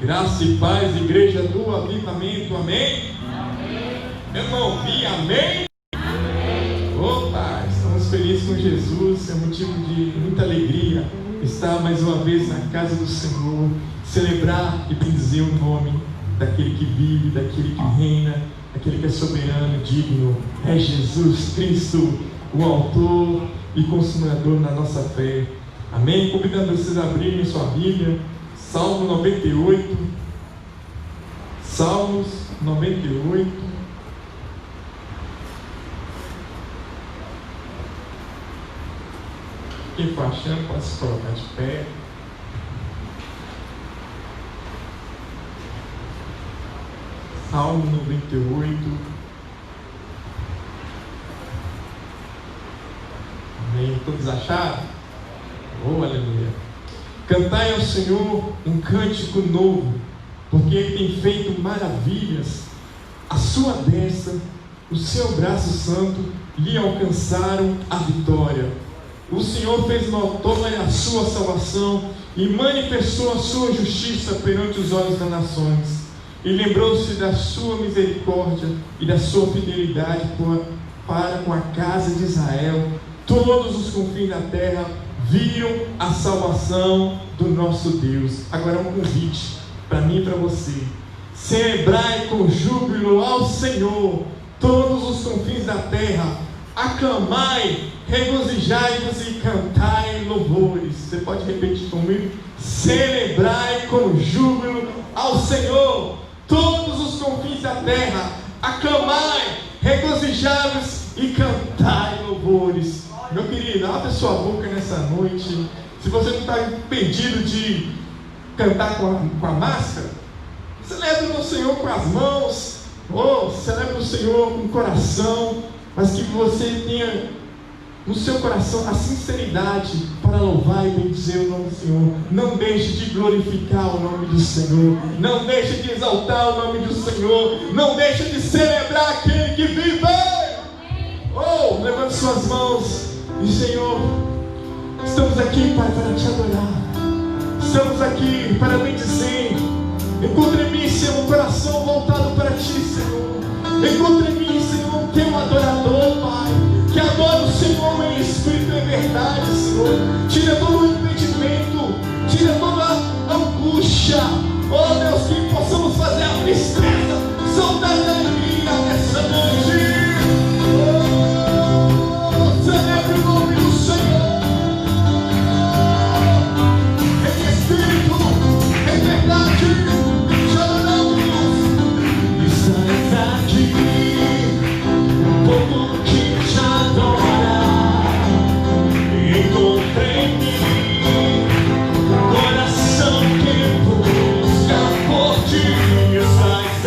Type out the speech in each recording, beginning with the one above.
Graça e paz, igreja do Avivamento, amém? Amém. Eu não ouvi, amém? Amém. Opa, estamos felizes com Jesus, é motivo de muita alegria estar mais uma vez na casa do Senhor, celebrar e bendizer o nome daquele que vive, daquele que reina, daquele que é soberano, digno, é Jesus Cristo, o autor e consumador na nossa fé. Amém? Convidando vocês a abrirem sua Bíblia, Salmo 98, Salmos 98. Quem for achando pode se colocar de pé. Salmo 98. Amém? Todos acharam? Oh, aleluia! Cantai ao Senhor um cântico novo, porque Ele tem feito maravilhas. A sua destra, o seu braço santo lhe alcançaram a vitória. O Senhor fez notória a sua salvação e manifestou a sua justiça perante os olhos das nações. E lembrou-se da sua misericórdia e da sua fidelidade para com a casa de Israel. Todos os confins da terra viram a salvação do nosso Deus. Agora é um convite para mim e para você. Celebrai com júbilo ao Senhor todos os confins da terra. Aclamai, regozijai-vos e cantai louvores. Você pode repetir comigo? Celebrai com júbilo ao Senhor todos os confins da terra. Aclamai, regozijai-vos e cantai louvores. Meu querido, abre sua boca nessa noite. Se você não está impedido de cantar com a máscara, celebre o Senhor com as mãos, celebre o Senhor com o coração, mas que você tenha no seu coração a sinceridade para louvar e bendizer o nome do Senhor. Não deixe de glorificar o nome do Senhor, não deixe de exaltar o nome do Senhor, não deixe de celebrar aquele que vive. Levante suas mãos e Senhor, estamos aqui, Pai, para te adorar, estamos aqui para bendizer. Encontre em mim, Senhor, um coração voltado para ti, Senhor. Encontre em mim, Senhor, um teu adorador, Pai, que adora o Senhor em espírito e em verdade, Senhor. Tira todo o impedimento, tira toda a angústia, Deus, que possamos fazer a tristeza soltar da alegria nessa noite. Celebre o nome do Senhor em espírito, em verdade. Te adoramos. Estás aqui, o povo que te adora. Encontrei em mim coração que busca por ti. Estás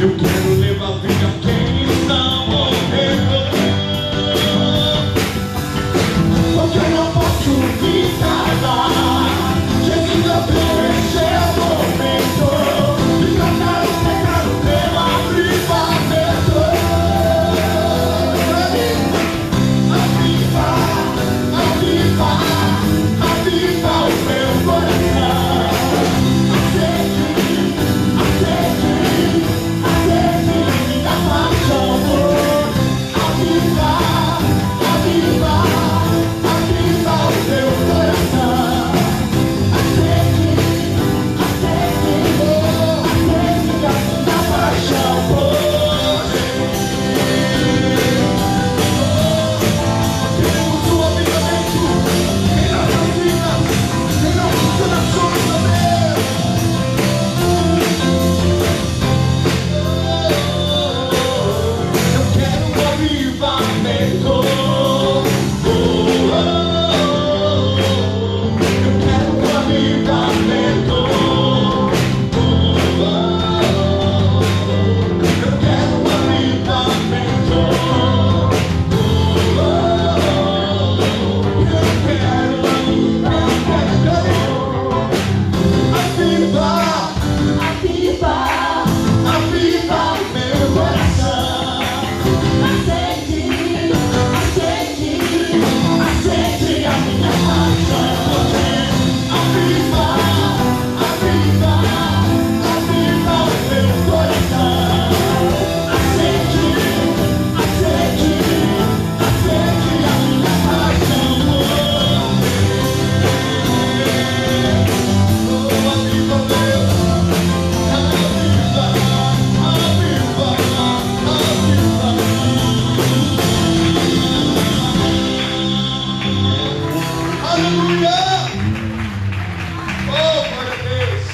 Eu quero levar vida a quem está morrendo. Porque eu não posso ficar lá. Jesus, eu quero encher o momento e cantar o pecado pelo avivamento. Aviva, aviva, aviva o meu coração. Acende, acende, acende minha paixão. Aviva, aviva, aviva o meu coração. Acende, acende, acende a minha paixão por queremos o avivamento em nossas vidas, em nossos corações, ó Deus. Eu quero um avivamento. Eu quero um avivamento. Eu quero um avivamento. Aviva, aviva, aviva o meu coração. Acende, acende, acende a minha paixão. Aviva, aviva, aviva o meu coração. Acende, acende, acende a minha paixão. Aviva, Deus, aviva, aviva, aviva. Aleluia! Oh, glória a Deus!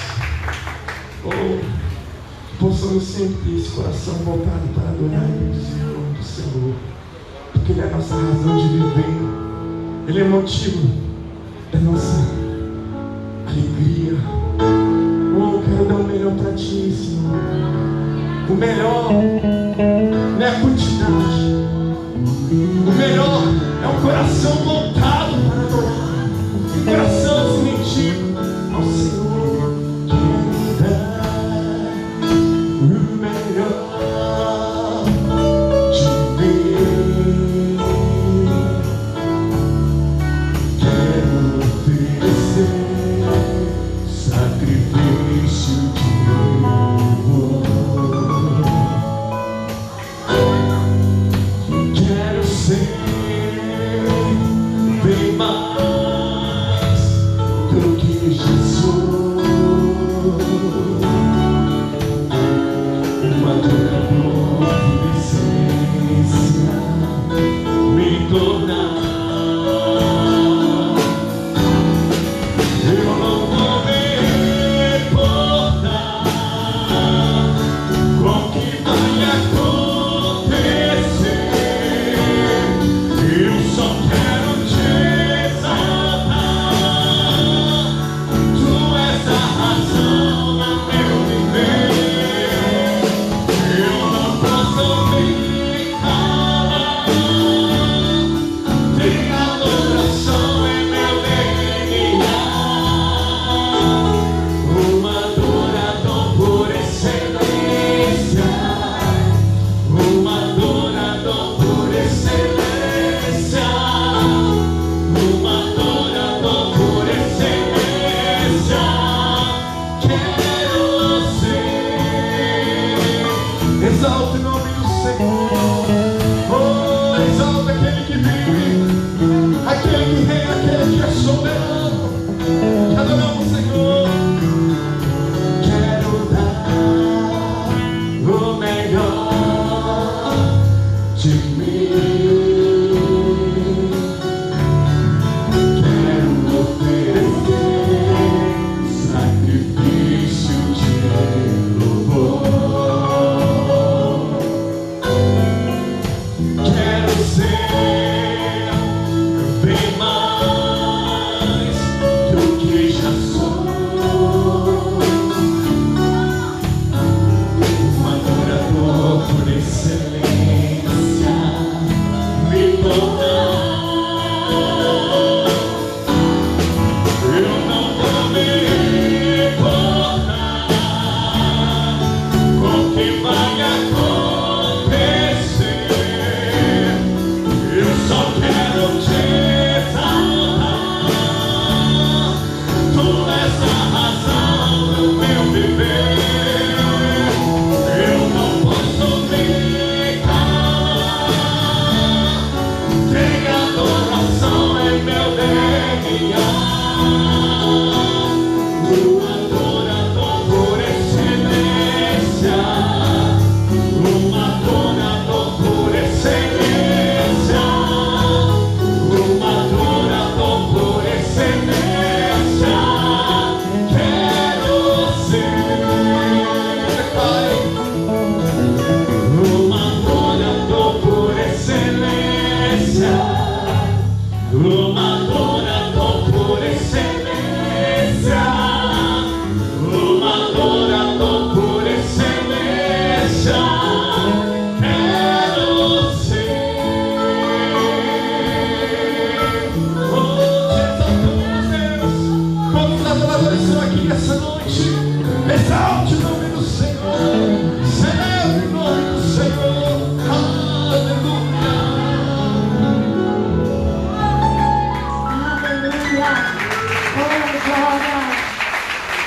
Oh, possamos sempre ter esse coração voltado para adorar o Senhor do Senhor, porque Ele é a nossa razão de viver, Ele é o motivo da nossa alegria. Oh, eu quero dar o melhor para Ti, Senhor. O melhor não é a quantidade, o melhor é um coração voltado para adorar, um coração submetido ao Senhor. Quero dar o melhor de mim. Quero oferecer sacrifício de louvor. Quero ser bem mais do que Jesus, uma adorador de essência me tornar. Eu não vou me importar com o que vai acontecer. Eu só quero te exaltar. Tu és a razão do meu viver. Eu não posso me calar. Tem adoração em meu DNA. Um adorador por excelência. Um adorador por excelência. Um adorador por excelência. Quero ser. Exalta o nome do Senhor. Oh, exalta aquele que vive, aquele que reina, aquele que é soberano. Te adoramos, Senhor. Quero dar o melhor de mim. Quero oferecer sacrifício de louvor. Exalte o nome do Senhor, celebre o nome do Senhor, aleluia. Aleluia, oh glória,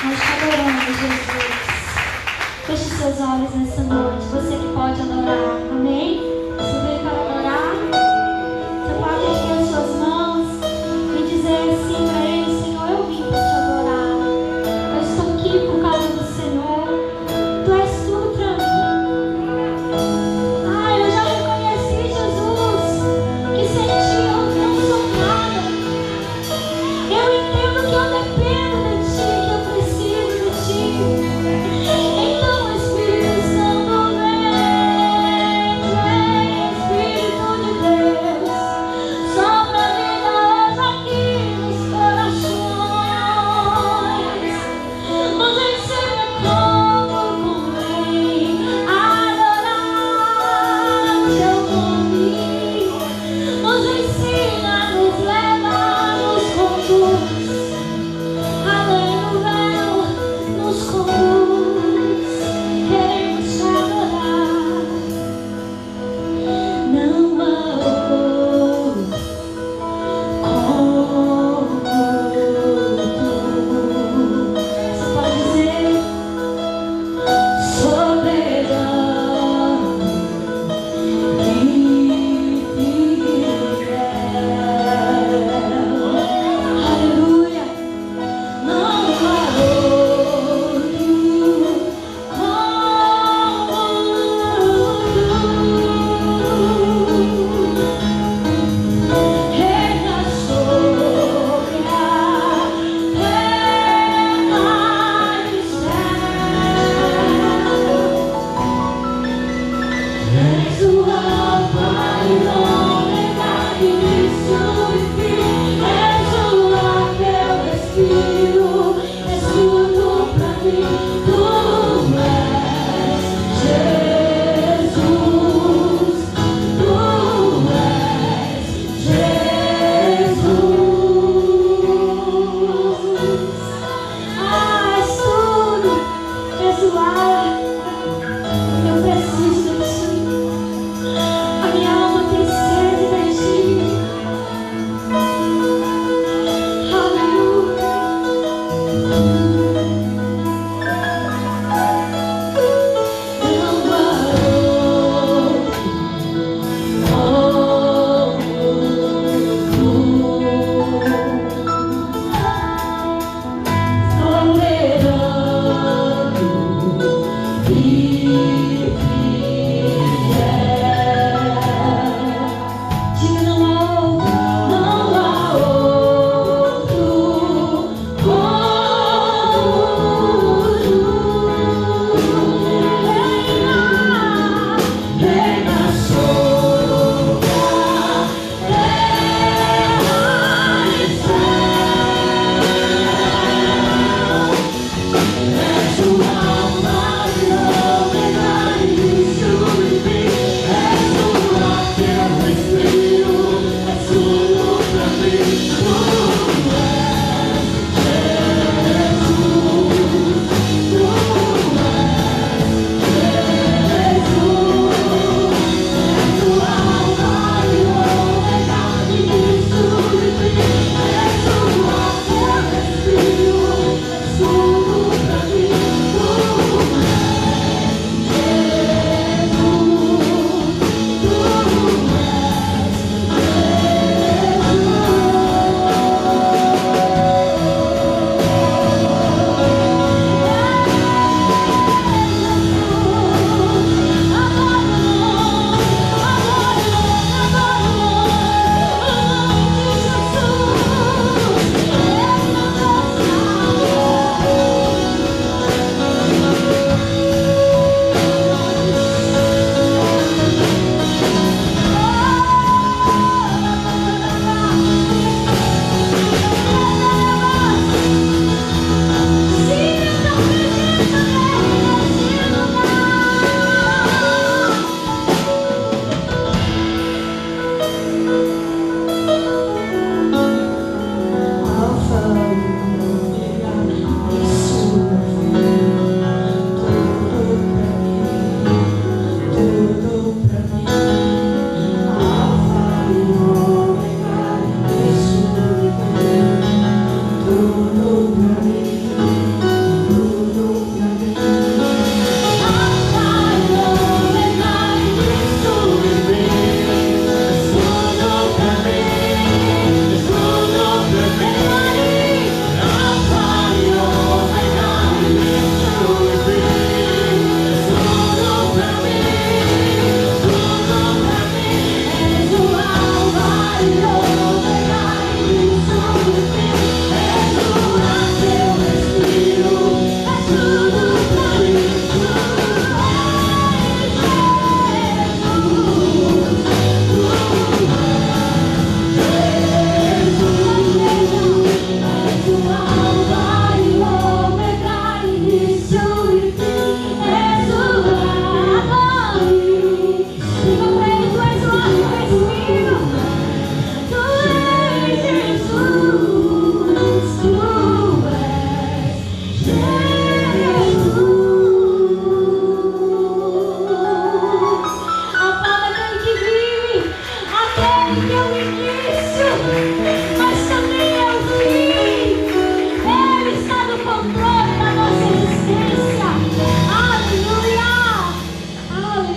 nós te adoramos, Jesus. Feche seus olhos nessa noite, você que pode adorar, amém? Você veio para adorar, você pode erguer as suas mãos e dizer assim para Ele: Senhor, eu vim para te adorar, eu estou aqui por causa do Senhor, Tu és tudo para mim. Ah, eu já reconheci, Jesus, que sem Ti eu não sou nada. Eu entendo que eu dependo de Ti, que eu preciso de Ti. Então, Espírito Santo, vem, vem.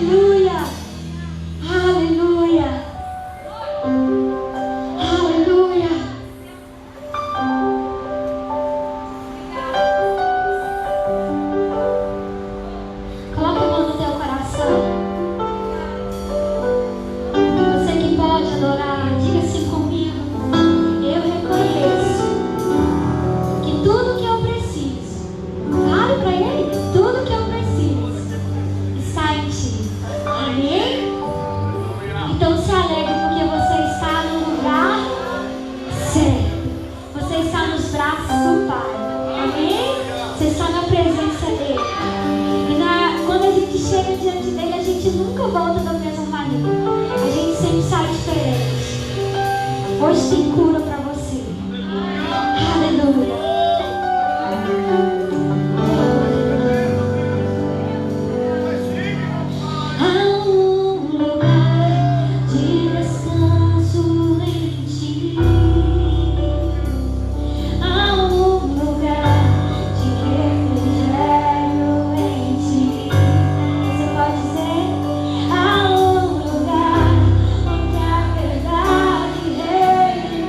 Aleluia. Aleluia. Aleluia. Coloca a mão no teu coração. Você que pode adorar, diga assim comigo. Eu reconheço que tudo que eu preciso, fale para Ele, tudo que eu preciso está em Ti. Amém? Então se alegre porque você está no lugar certo. Você está nos braços do Pai. Amém? Você está na presença dEle. E quando a gente chega diante dEle, a gente nunca volta da mesma maneira. A gente sempre sai diferente. Hoje tem cura para você. Aleluia. Há um lugar de descanso em Ti. Há um lugar de refrigério em Ti. Você pode dizer: há um lugar onde a verdade reina.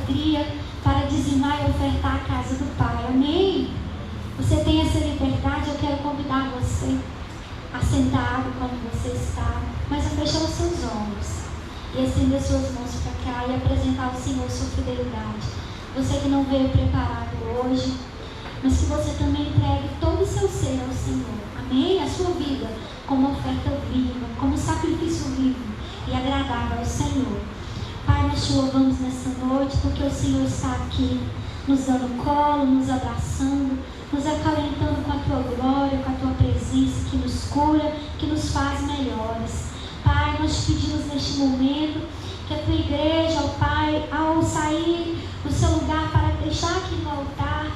alegria para dizimar e ofertar a casa do Pai. Amém? Você tem essa liberdade. Eu quero convidar você a sentado como você está, mas a fechar os seus ombros e estender suas mãos para cá e apresentar ao Senhor sua fidelidade. Você que não veio preparado hoje, mas que você também entregue todo o seu ser ao Senhor. Amém? A sua vida como oferta viva, como sacrifício vivo e agradável ao Senhor. Pai, nós te louvamos nessa noite porque o Senhor está aqui, nos dando colo, nos abraçando, nos acalentando com a tua glória, com a tua presença que nos cura, que nos faz melhores. Pai, nós te pedimos neste momento que a tua igreja, ó Pai, ao sair do seu lugar para deixar aqui no altar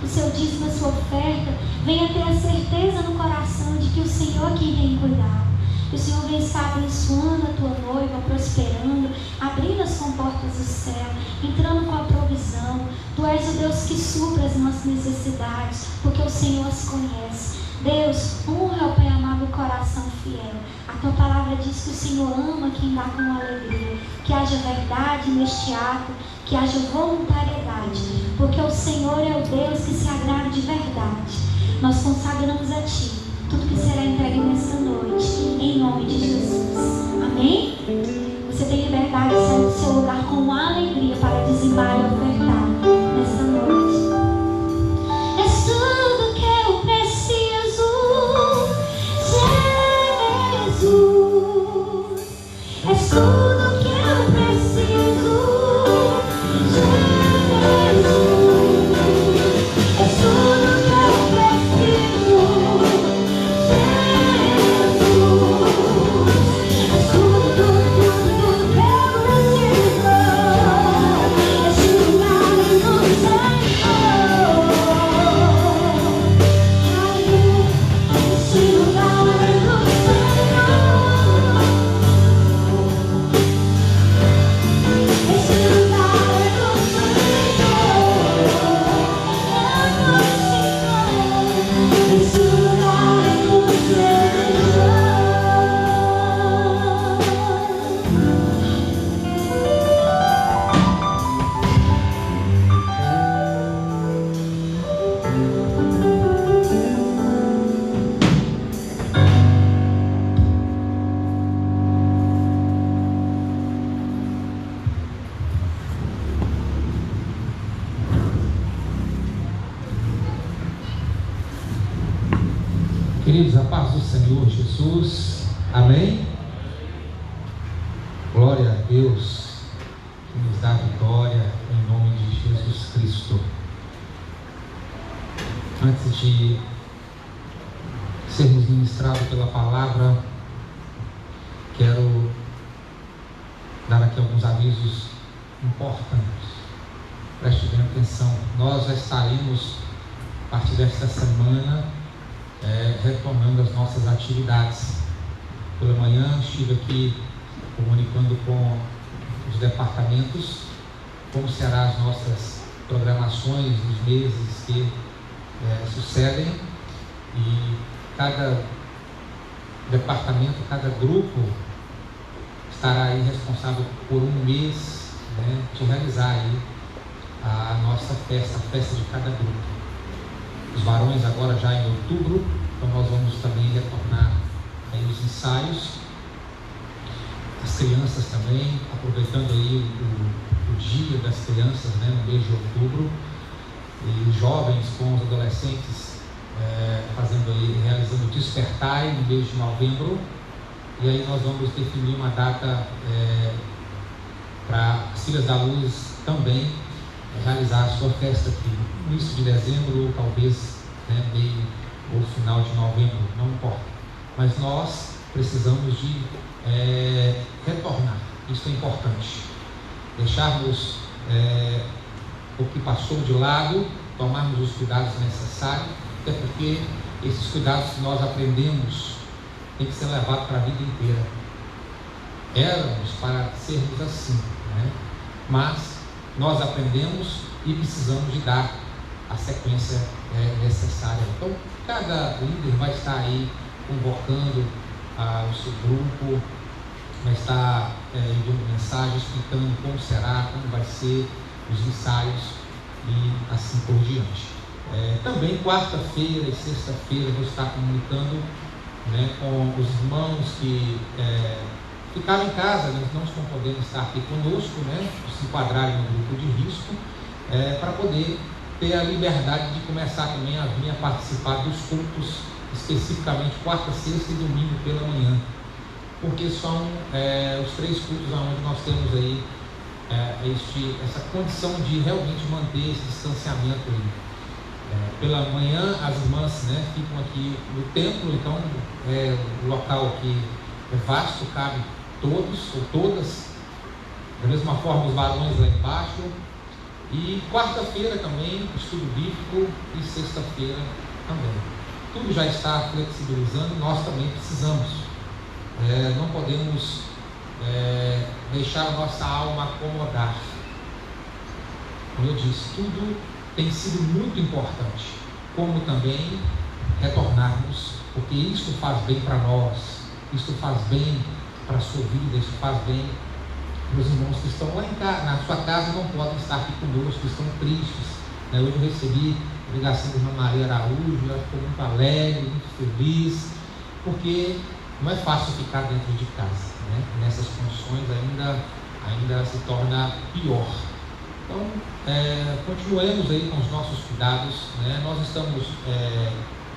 o seu dízimo, a sua oferta, venha ter a certeza no coração de que o Senhor aqui tem cuidado. Que o Senhor vem estar abençoando a tua noiva, prosperando, abrindo as comportas do céu, entrando com a provisão. Tu és o Deus que supra as nossas necessidades, porque o Senhor as conhece. Deus, honra, ó Pai amado, o coração fiel. A tua palavra diz que o Senhor ama quem dá com alegria. Que haja verdade neste ato, que haja voluntariedade, porque o Senhor é o Deus que se agrada de verdade. Nós consagramos a Ti tudo que será entregue nesta noite, em nome de Jesus. Amém? Você tem liberdade de sair do seu lugar com alegria para dizimar e ofertar nesta noite. És tudo que eu preciso, Jesus. És tudo que eu preciso, Jesus. És tudo que eu preciso. Queridos, a paz do Senhor Jesus, amém? Glória a Deus que nos dá vitória em nome de Jesus Cristo. Antes de sermos ministrados pela palavra, quero dar aqui alguns avisos importantes. Preste bem atenção. Nós já estaremos, a partir desta semana, retomando as nossas atividades. Pela manhã estive aqui comunicando com os departamentos como serão as nossas programações nos meses que sucedem, e cada departamento, cada grupo estará aí responsável por um mês, de realizar aí a nossa festa, a festa de cada grupo. Os varões agora já em outubro, então nós vamos também retornar aí os ensaios. As crianças também, aproveitando aí o dia das crianças, no mês de outubro, e jovens com os adolescentes realizando o Despertar no mês de novembro. E aí nós vamos definir uma data para as Filhas da Luz também realizar a sua festa aqui, no início de dezembro, ou talvez meio ou final de novembro, não importa. Mas nós precisamos de retornar, isso é importante. Deixarmos o que passou de lado, tomarmos os cuidados necessários, até porque esses cuidados que nós aprendemos têm que ser levados para a vida inteira. Éramos para sermos assim, mas nós aprendemos e precisamos de dar a sequência necessária. Então, cada líder vai estar aí convocando o seu grupo, vai estar enviando mensagem explicando como será, como vai ser, os ensaios e assim por diante. Também quarta-feira e sexta-feira vou estar comunicando, né, com os irmãos que ficaram em casa, eles não estão podendo estar aqui conosco, né, se enquadrarem no grupo de risco, para poder ter a liberdade de começar também a vir a participar dos cultos, especificamente quarta, sexta e domingo pela manhã, porque são os 3 cultos onde nós temos aí essa condição de realmente manter esse distanciamento aí. Pela manhã as irmãs, né, ficam aqui no templo, então o local aqui é vasto, cabe todos ou todas, da mesma forma os varões lá embaixo. E quarta-feira também estudo bíblico e sexta-feira também. Tudo já está flexibilizando, nós também precisamos. Não podemos deixar a nossa alma acomodar. Como eu disse, tudo tem sido muito importante, como também retornarmos, porque isso faz bem para nós, isso faz bem para a sua vida, isso faz bem para os irmãos que estão lá na sua casa e não podem estar aqui conosco, estão tristes. Hoje eu recebi a ligação da irmã Maria Araújo, ela ficou muito alegre, muito feliz, porque não é fácil ficar dentro de casa, né? Nessas condições ainda se torna pior. Então, continuemos aí com os nossos cuidados, né? Nós estamos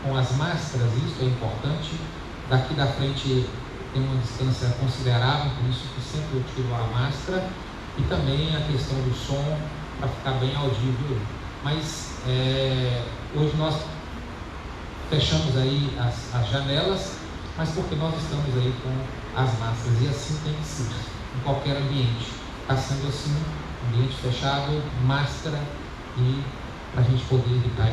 com as máscaras, isso é importante. Daqui da frente tem uma distância considerável, por isso que sempre eu tiro a máscara, e também a questão do som, para ficar bem audível. Mas hoje nós fechamos aí as janelas, mas porque nós estamos aí com as máscaras, e assim tem que ser, em qualquer ambiente. Está sendo assim, ambiente fechado, máscara, e para a gente poder evitar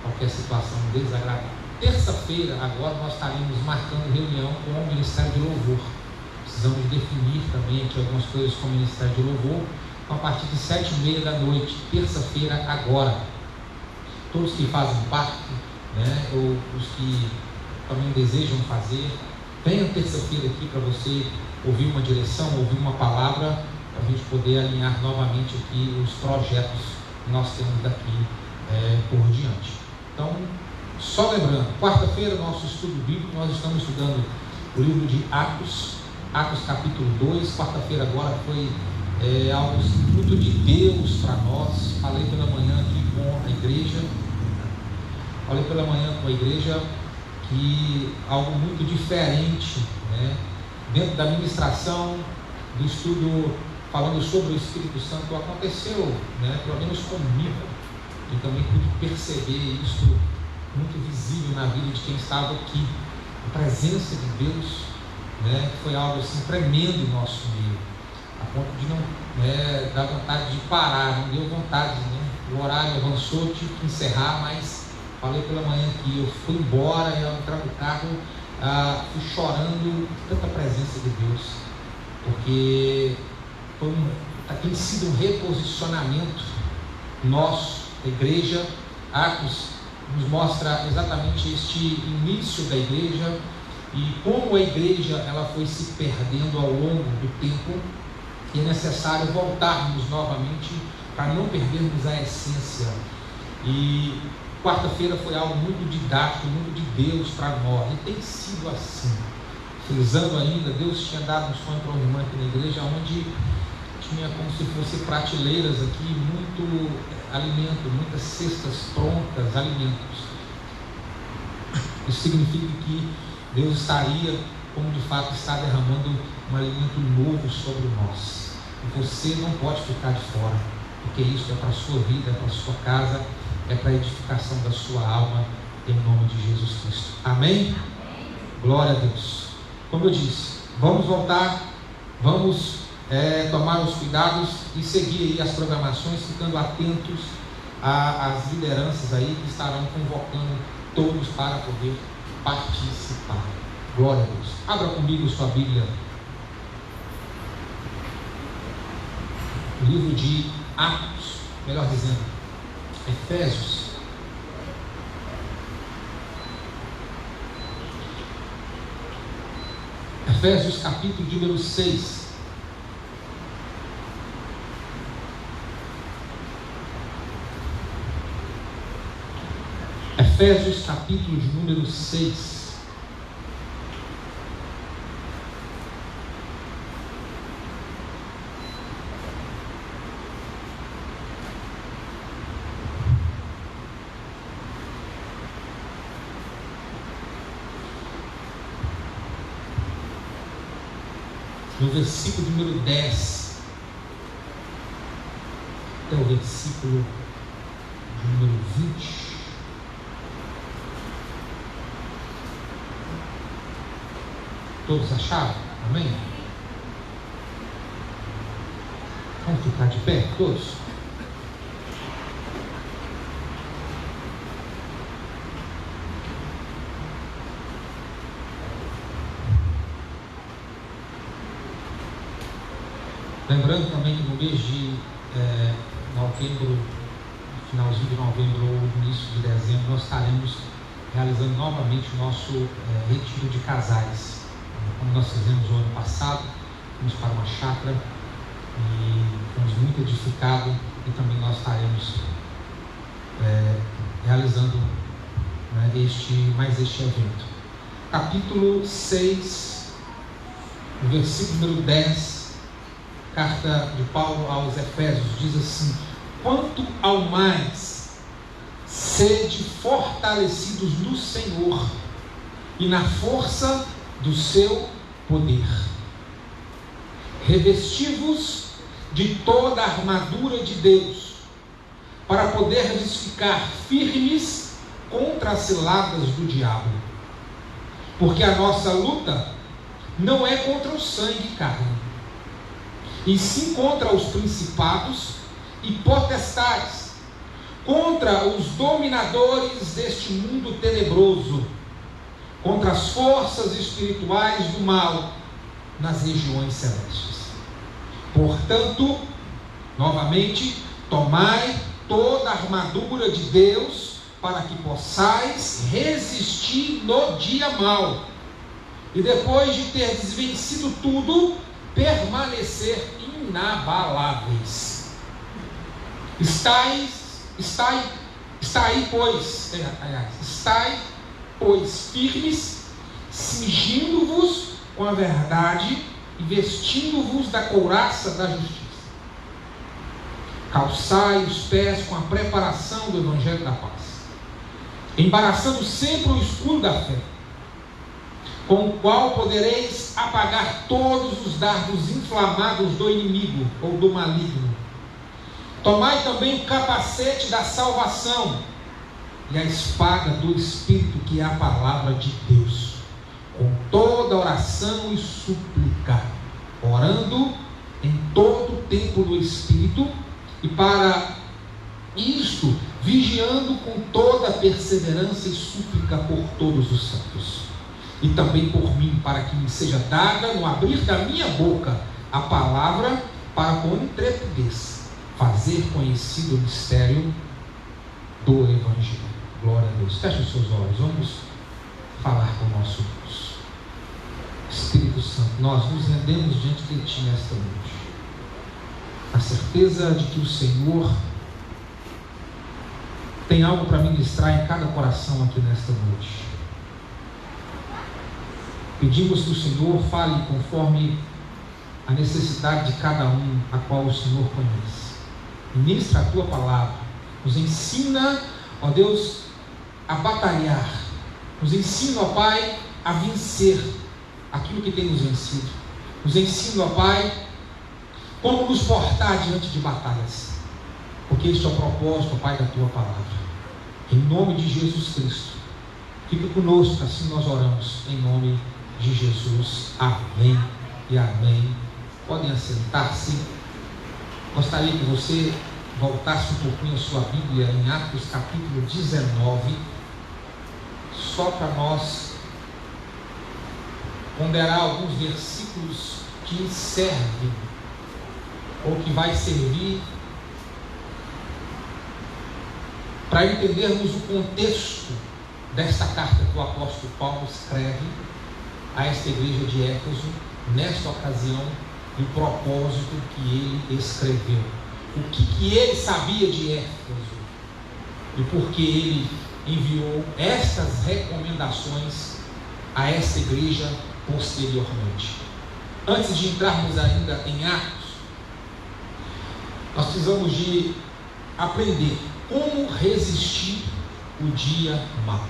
qualquer situação desagradável. Terça-feira, agora, nós estaremos marcando reunião com o Ministério de Louvor. Precisamos definir também aqui algumas coisas com o Ministério de Louvor. Então, a partir de 7h30 da noite, terça-feira, agora, todos que fazem parte, né, ou os que também desejam fazer, venham terça-feira aqui para você ouvir uma direção, ouvir uma palavra, para a gente poder alinhar novamente aqui os projetos que nós temos daqui por diante. Então, só lembrando, quarta-feira, nosso estudo bíblico, nós estamos estudando o livro de Atos capítulo 2. Quarta-feira agora foi algo muito de Deus para nós. Falei pela manhã aqui com a igreja, que algo muito diferente, né? Dentro da ministração, do estudo, falando sobre o Espírito Santo, aconteceu, né? Pelo menos comigo, e também pude perceber isso muito visível na vida de quem estava aqui. A presença de Deus, né, foi algo assim tremendo em nosso meio, a ponto de não dar vontade de parar, não deu vontade, né? O horário avançou, tive que encerrar, mas falei pela manhã que eu fui embora, e ao entrar no carro, fui chorando tanta presença de Deus, porque tem sido um reposicionamento nosso, da igreja. Atos nos mostra exatamente este início da igreja e como a igreja ela foi se perdendo ao longo do tempo, e é necessário voltarmos novamente para não perdermos a essência. E quarta-feira foi algo muito didático, muito de Deus para nós, e tem sido assim. Frisando ainda, Deus tinha dado um sonho para uma irmã aqui na igreja, onde tinha como se fosse prateleiras aqui, muito alimento, muitas cestas prontas, alimentos. Isso significa que Deus estaria, como de fato está, derramando um alimento novo sobre nós. E você não pode ficar de fora, porque isso é para a sua vida, é para a sua casa, é para a edificação da sua alma, em nome de Jesus Cristo. Amém? Glória a Deus. Como eu disse, vamos voltar, vamos tomar os cuidados e seguir aí as programações, ficando atentos às lideranças aí que estarão convocando todos para poder participar. Glória a Deus. Abra comigo sua Bíblia, o livro de Atos, melhor dizendo, Efésios. Efésios capítulo número 6. Efésios capítulo de número 6. No versículo número 10 até o versículo número 20. Todos acharam? Amém? Vamos ficar de pé, todos? Lembrando também que no mês de novembro, finalzinho de novembro ou início de dezembro, nós estaremos realizando novamente o nosso retiro de casais. Como nós fizemos o ano passado, fomos para uma chácara e fomos muito edificados, e também nós estaremos realizando este evento. Capítulo 6, versículo número 10, carta de Paulo aos Efésios, diz assim: quanto ao mais, sede fortalecidos no Senhor e na força do seu poder. Revesti-vos de toda a armadura de Deus, para poderdes ficar firmes contra as ciladas do diabo. Porque a nossa luta não é contra o sangue e carne, e sim contra os principados e potestades, contra os dominadores deste mundo tenebroso, contra as forças espirituais do mal nas regiões celestes. Portanto, novamente, tomai toda a armadura de Deus, para que possais resistir no dia mau, e depois de ter vencido tudo, permanecer inabaláveis. Estai, pois, firmes, cingindo-vos com a verdade e vestindo-vos da couraça da justiça. Calçai os pés com a preparação do Evangelho da paz, embaraçando sempre o escudo da fé, com o qual podereis apagar todos os dardos inflamados do inimigo ou do maligno. Tomai também o capacete da salvação e a espada do Espírito, que é a palavra de Deus, com toda oração e súplica, orando em todo o tempo no Espírito, e para isto vigiando com toda perseverança e súplica por todos os santos, e também por mim, para que me seja dada no abrir da minha boca a palavra, para com intrepidez fazer conhecido o mistério do Evangelho. Glória a Deus. Feche os seus olhos, vamos falar com o nosso Deus. Espírito Santo, nós nos rendemos diante de Ti nesta noite, a certeza de que o Senhor tem algo para ministrar em cada coração aqui nesta noite. Pedimos que o Senhor fale conforme a necessidade de cada um, a qual o Senhor conhece. Ministra a Tua palavra, nos ensina, ó Deus, a batalhar, nos ensina, ó Pai, a vencer aquilo que tem nos vencido, nos ensina, ó Pai, como nos portar diante de batalhas, porque este é o propósito, ó Pai, da Tua palavra. Em nome de Jesus Cristo, fica conosco, assim nós oramos, em nome de Jesus. Amém e amém. Podem assentar-se. Gostaria que você voltasse um pouquinho a sua Bíblia em Atos capítulo 19, só para nós ponderar alguns versículos que servem, ou que vai servir para entendermos o contexto desta carta que o apóstolo Paulo escreve a esta igreja de Éfeso, nesta ocasião, e o propósito que ele escreveu. O que ele sabia de Éfeso e por que ele enviou estas recomendações a esta igreja posteriormente. Antes de entrarmos ainda em Atos, nós precisamos de aprender como resistir o dia mau.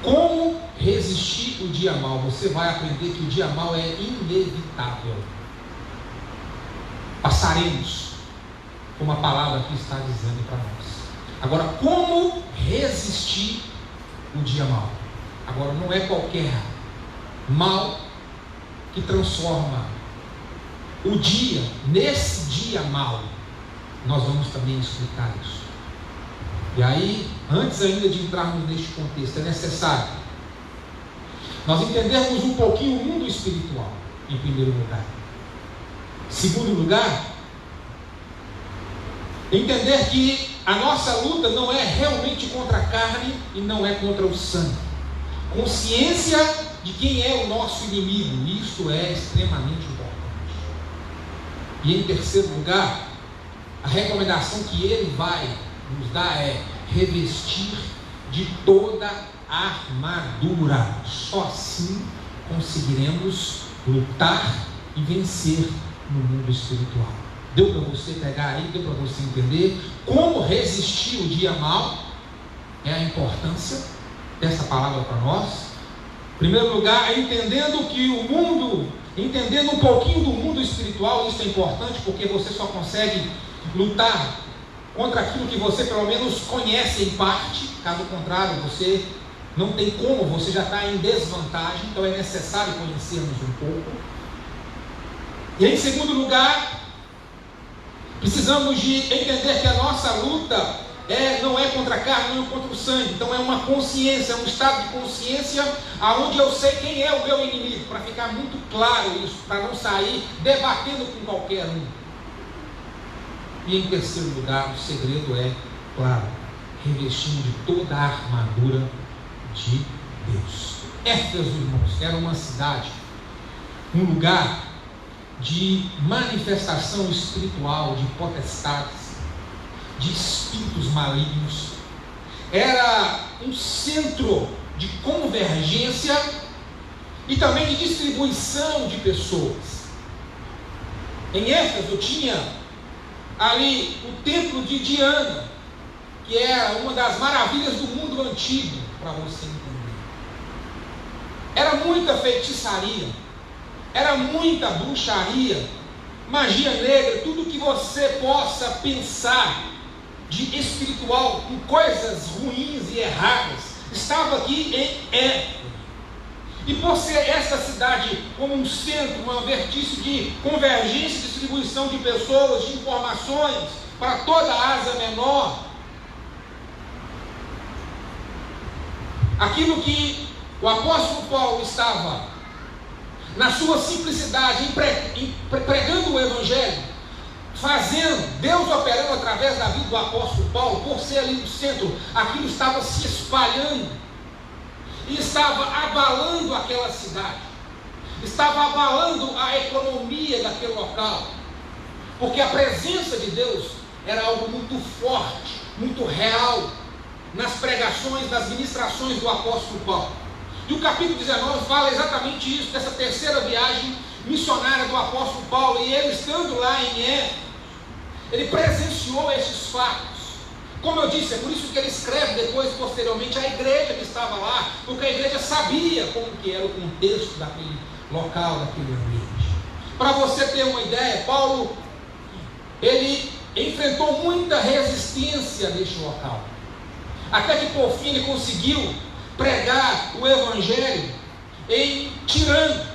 Como resistir o dia mau? Você vai aprender que o dia mau é inevitável. Passaremos, como a palavra aqui está dizendo para nós. Agora, como resistir o dia mau? Agora, não é qualquer mal que transforma o dia. Nesse dia mau, nós vamos também explicar isso. E aí, antes ainda de entrarmos neste contexto, é necessário nós entendermos um pouquinho o mundo espiritual, em primeiro lugar. Segundo lugar, entender que a nossa luta não é realmente contra a carne e não é contra o sangue. Consciência de quem é o nosso inimigo, isto é extremamente importante. E em terceiro lugar, a recomendação que ele vai nos dar é revestir de toda a armadura. Só assim conseguiremos lutar e vencer no mundo espiritual. Deu para você pegar aí, deu para você entender como resistir o dia mau? É a importância dessa palavra para nós. Em primeiro lugar, entendendo que o mundo, entendendo um pouquinho do mundo espiritual, isso é importante porque você só consegue lutar contra aquilo que você pelo menos conhece em parte. Caso contrário, você não tem como, você já está em desvantagem. Então é necessário conhecermos um pouco. E em segundo lugar, precisamos de entender que a nossa luta não é contra a carne, não é contra o sangue. Então é uma consciência, é um estado de consciência aonde eu sei quem é o meu inimigo, para ficar muito claro isso, para não sair debatendo com qualquer um. E em terceiro lugar, o segredo é, claro, revestindo de toda a armadura de Deus. Éfeso, irmãos, era uma cidade, um lugar de manifestação espiritual, de potestades, de espíritos malignos. Era um centro de convergência e também de distribuição de pessoas. Em Éfeso tinha ali o templo de Diana, que era uma das maravilhas do mundo antigo, para você entender. Era muita feitiçaria, era muita bruxaria, magia negra, tudo que você possa pensar de espiritual, com coisas ruins e erradas, estava aqui em Éfeso. E por ser essa cidade como um centro, um vertice de convergência e distribuição de pessoas, de informações para toda a Ásia Menor, aquilo que o apóstolo Paulo estava, na sua simplicidade, pregando o Evangelho, fazendo, Deus operando através da vida do apóstolo Paulo, por ser ali no centro, aquilo estava se espalhando e estava abalando aquela cidade, estava abalando a economia daquele local, porque a presença de Deus era algo muito forte, muito real, nas pregações, nas ministrações do apóstolo Paulo. E o capítulo 19 fala exatamente isso, dessa terceira viagem missionária do apóstolo Paulo, e ele estando lá em Éfeso, ele presenciou esses fatos. Como eu disse, é por isso que ele escreve depois, posteriormente, a igreja que estava lá, porque a igreja sabia como que era o contexto daquele local, daquele ambiente. Para você ter uma ideia, Paulo, ele enfrentou muita resistência neste local, até que por fim ele conseguiu pregar o Evangelho em Tirano,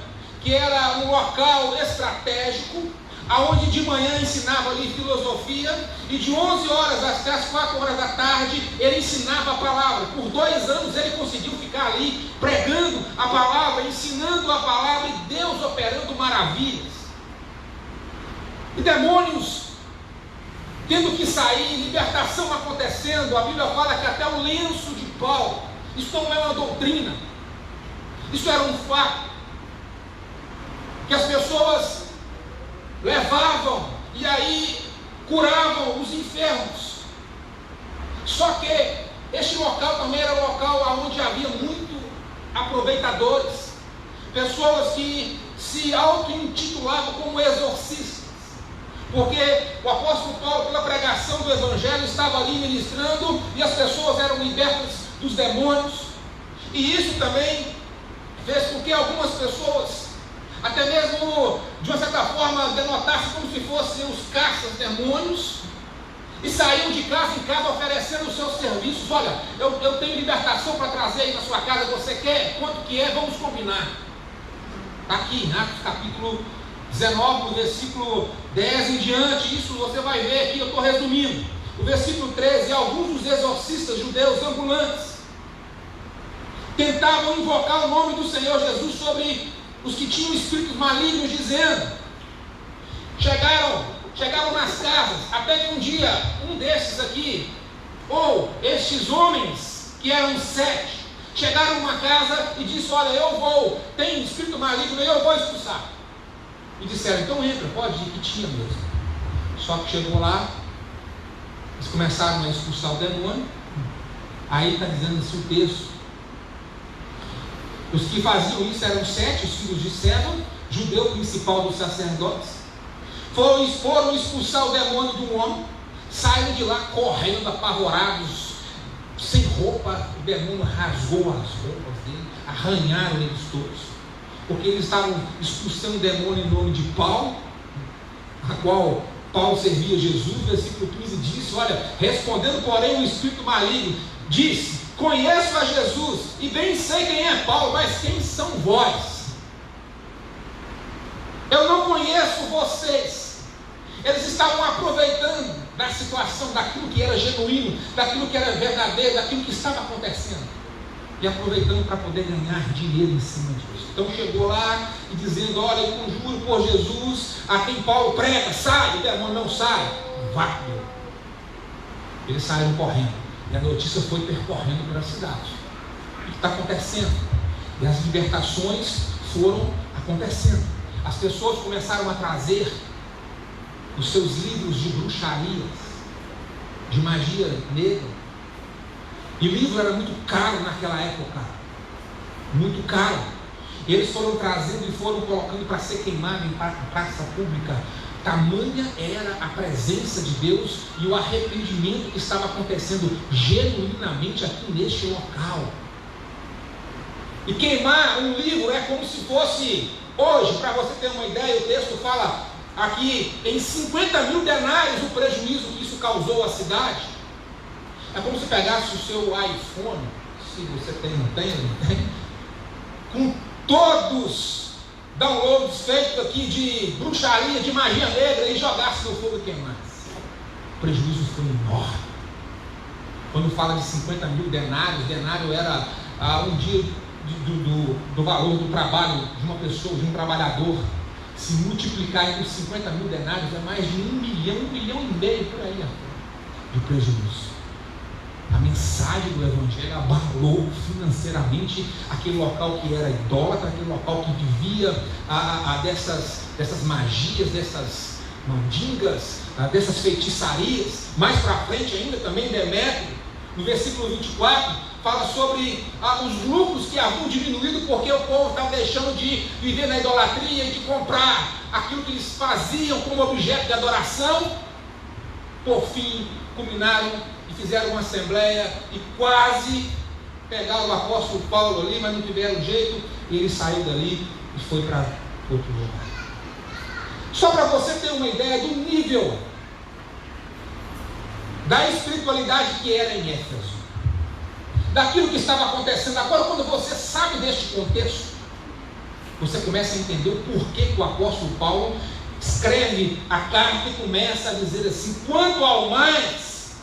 que era um local estratégico, aonde de manhã ensinava ali filosofia, e de 11 horas até as 4 horas da tarde ele ensinava a palavra. Por 2 anos ele conseguiu ficar ali pregando a palavra, ensinando a palavra, e Deus operando maravilhas, e demônios tendo que sair, libertação acontecendo. A Bíblia fala que até o lenço de Paulo, isso não é uma doutrina, isso era um fato, que as pessoas levavam e aí curavam os enfermos. Só que Este local também era um local onde havia muito aproveitadores, pessoas que se auto-intitulavam como exorcistas, porque o apóstolo Paulo, pela pregação do evangelho, estava ali ministrando e as pessoas eram libertas dos demônios, e isso também fez com que algumas pessoas, até mesmo de uma certa forma, denotassem como se fossem os caças-demônios, e saíam de casa em casa oferecendo os seus serviços. Olha, eu tenho libertação para trazer aí na sua casa, você quer? Quanto que é? Vamos combinar. Está aqui em Atos capítulo 19, no versículo 10 em diante, isso você vai ver aqui, eu estou resumindo. O versículo 13, alguns dos exorcistas judeus ambulantes tentavam invocar o nome do Senhor Jesus sobre os que tinham espíritos malignos, dizendo, chegaram nas casas, até que um dia, um desses aqui, ou estes homens, que eram 7, chegaram numa casa e disse, olha, tem espírito maligno e eu vou expulsar. E disseram, então entra, pode ir, que tinha mesmo. Só que chegou lá, eles começaram a expulsar o demônio. Aí está dizendo assim o texto, os que faziam isso eram 7, os filhos de Seva, judeu principal dos sacerdotes. Foram expulsar o demônio do homem, saíram de lá correndo, apavorados, sem roupa. O demônio rasgou as roupas dele, arranharam eles todos, porque eles estavam expulsando o demônio em nome de Paulo, a qual Paulo servia Jesus. Versículo 15 diz, olha, respondendo porém o espírito maligno, disse, conheço a Jesus e bem sei quem é Paulo, mas quem são vós? Eu não conheço vocês. Eles estavam aproveitando da situação, daquilo que era genuíno, daquilo que era verdadeiro, daquilo que estava acontecendo, e aproveitando para poder ganhar dinheiro em cima disso. Então chegou lá e dizendo, olha, eu conjuro por Jesus, a quem Paulo prega, sai, o demônio não sai, vá. Eles saíram correndo, e a notícia foi percorrendo pela cidade. O que está acontecendo? E as libertações foram acontecendo. As pessoas começaram a trazer os seus livros de bruxarias, de magia negra. E o livro era muito caro naquela época, muito caro. E eles foram trazendo e foram colocando para ser queimado em praça pública. Tamanha era a presença de Deus e o arrependimento que estava acontecendo genuinamente aqui neste local. E queimar um livro é como se fosse, hoje, para você ter uma ideia, o texto fala aqui em 50 mil denários o prejuízo que isso causou à cidade. É como se pegasse o seu iPhone, se você tem, não tem, com todos downloads feitos aqui de bruxaria, de magia negra, e jogasse no fogo e queimasse. O prejuízo foi enorme. Quando fala de 50 mil denários, denário era um dia do valor do trabalho de uma pessoa, de um trabalhador. Se multiplicar entre 50 mil denários, é mais de 1 milhão e meio por aí de prejuízo. A mensagem do Evangelho abalou financeiramente aquele local que era idólatra, aquele local que vivia dessas magias, dessas mandingas, dessas feitiçarias. Mais para frente ainda também Demétrio, no versículo 24, fala sobre os lucros que haviam diminuído porque o povo estava deixando de viver na idolatria e de comprar aquilo que eles faziam como objeto de adoração. Por fim, culminaram e fizeram uma assembleia e quase pegaram o apóstolo Paulo ali, mas não tiveram jeito, e ele saiu dali e foi para outro lugar. Só para você ter uma ideia do nível da espiritualidade que era em Éfeso, daquilo que estava acontecendo. Agora, quando você sabe deste contexto, você começa a entender o porquê que o apóstolo Paulo escreve a carta e começa a dizer assim: quanto ao mais,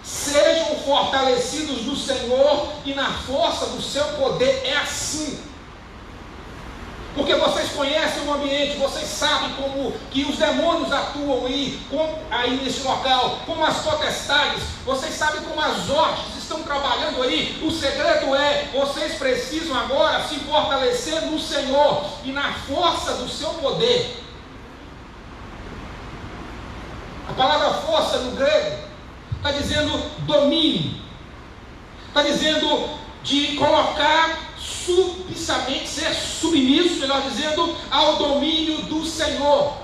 sejam fortalecidos no Senhor e na força do seu poder. É assim, porque vocês conhecem o ambiente, vocês sabem como que os demônios atuam aí nesse local, como as potestades, vocês sabem como as hostes estão trabalhando aí. O segredo é, vocês precisam agora se fortalecer no Senhor e na força do seu poder. A palavra força no grego está dizendo domínio, Está dizendo de colocar submissamente, ser submisso, melhor dizendo, ao domínio do Senhor.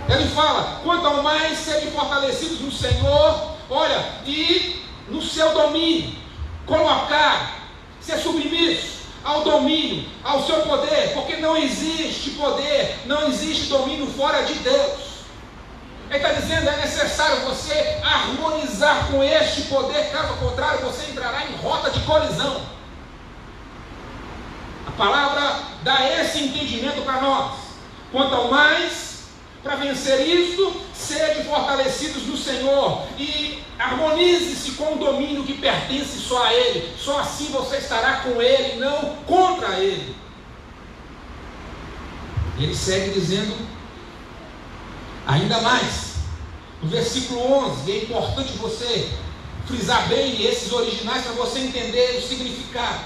Ele fala: quanto ao mais serem fortalecidos no Senhor, olha, e no seu domínio, colocar, ser submisso ao domínio, ao seu poder, porque não existe poder, não existe domínio fora de Deus. Ele está dizendo: é necessário você harmonizar com este poder, caso contrário você entrará em rota de colisão. A palavra dá esse entendimento para nós. Quanto ao mais, para vencer isto, sede fortalecidos no Senhor e harmonize-se com o domínio que pertence só a Ele. Só assim você estará com Ele, não contra Ele. E ele segue dizendo ainda mais, no versículo 11, e é importante você frisar bem esses originais para você entender o significado.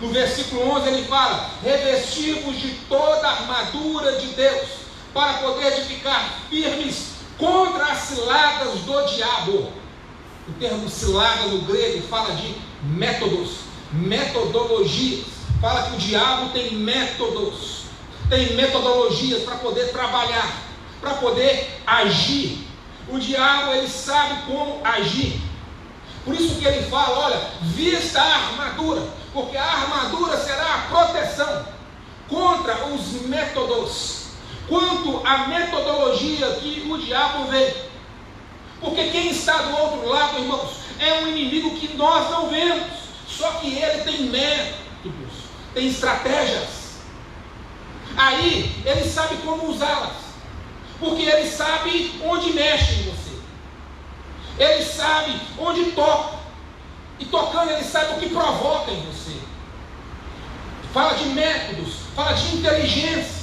No versículo 11 ele fala: revestivos de toda a armadura de Deus, para poder ficar firmes contra as ciladas do diabo. O termo cilada no grego fala de métodos, metodologias. Fala que o diabo tem métodos, tem metodologias para poder trabalhar, para poder agir. O diabo, ele sabe como agir. Por isso que ele fala: olha, vista a armadura, porque a armadura será a proteção contra os métodos, quanto à metodologia que o diabo vê. Porque quem está do outro lado, irmãos, é um inimigo que nós não vemos, só que ele tem métodos, tem estratégias. Aí ele sabe como usá-las, porque ele sabe onde mexe em você, ele sabe onde toca, e tocando ele sabe o que provoca em você. Fala de métodos, fala de inteligência.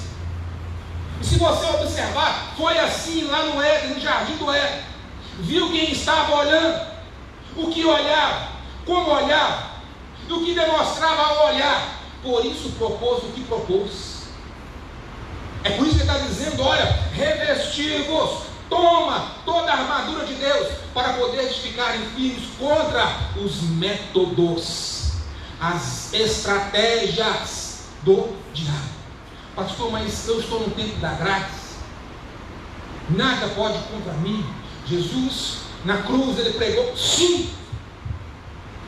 E se você observar, foi assim lá no Éden, no jardim do Éden. Viu quem estava olhando, o que olhava, como olhava, do que demonstrava ao olhar. Por isso propôs o que propôs. É por isso que ele está dizendo: olha, revestivos, toma toda a armadura de Deus, para poder ficarem firmes contra os métodos, as estratégias do diabo. Pastor, mas eu estou no tempo da graça, nada pode contra mim. Jesus na cruz ele pregou, sim,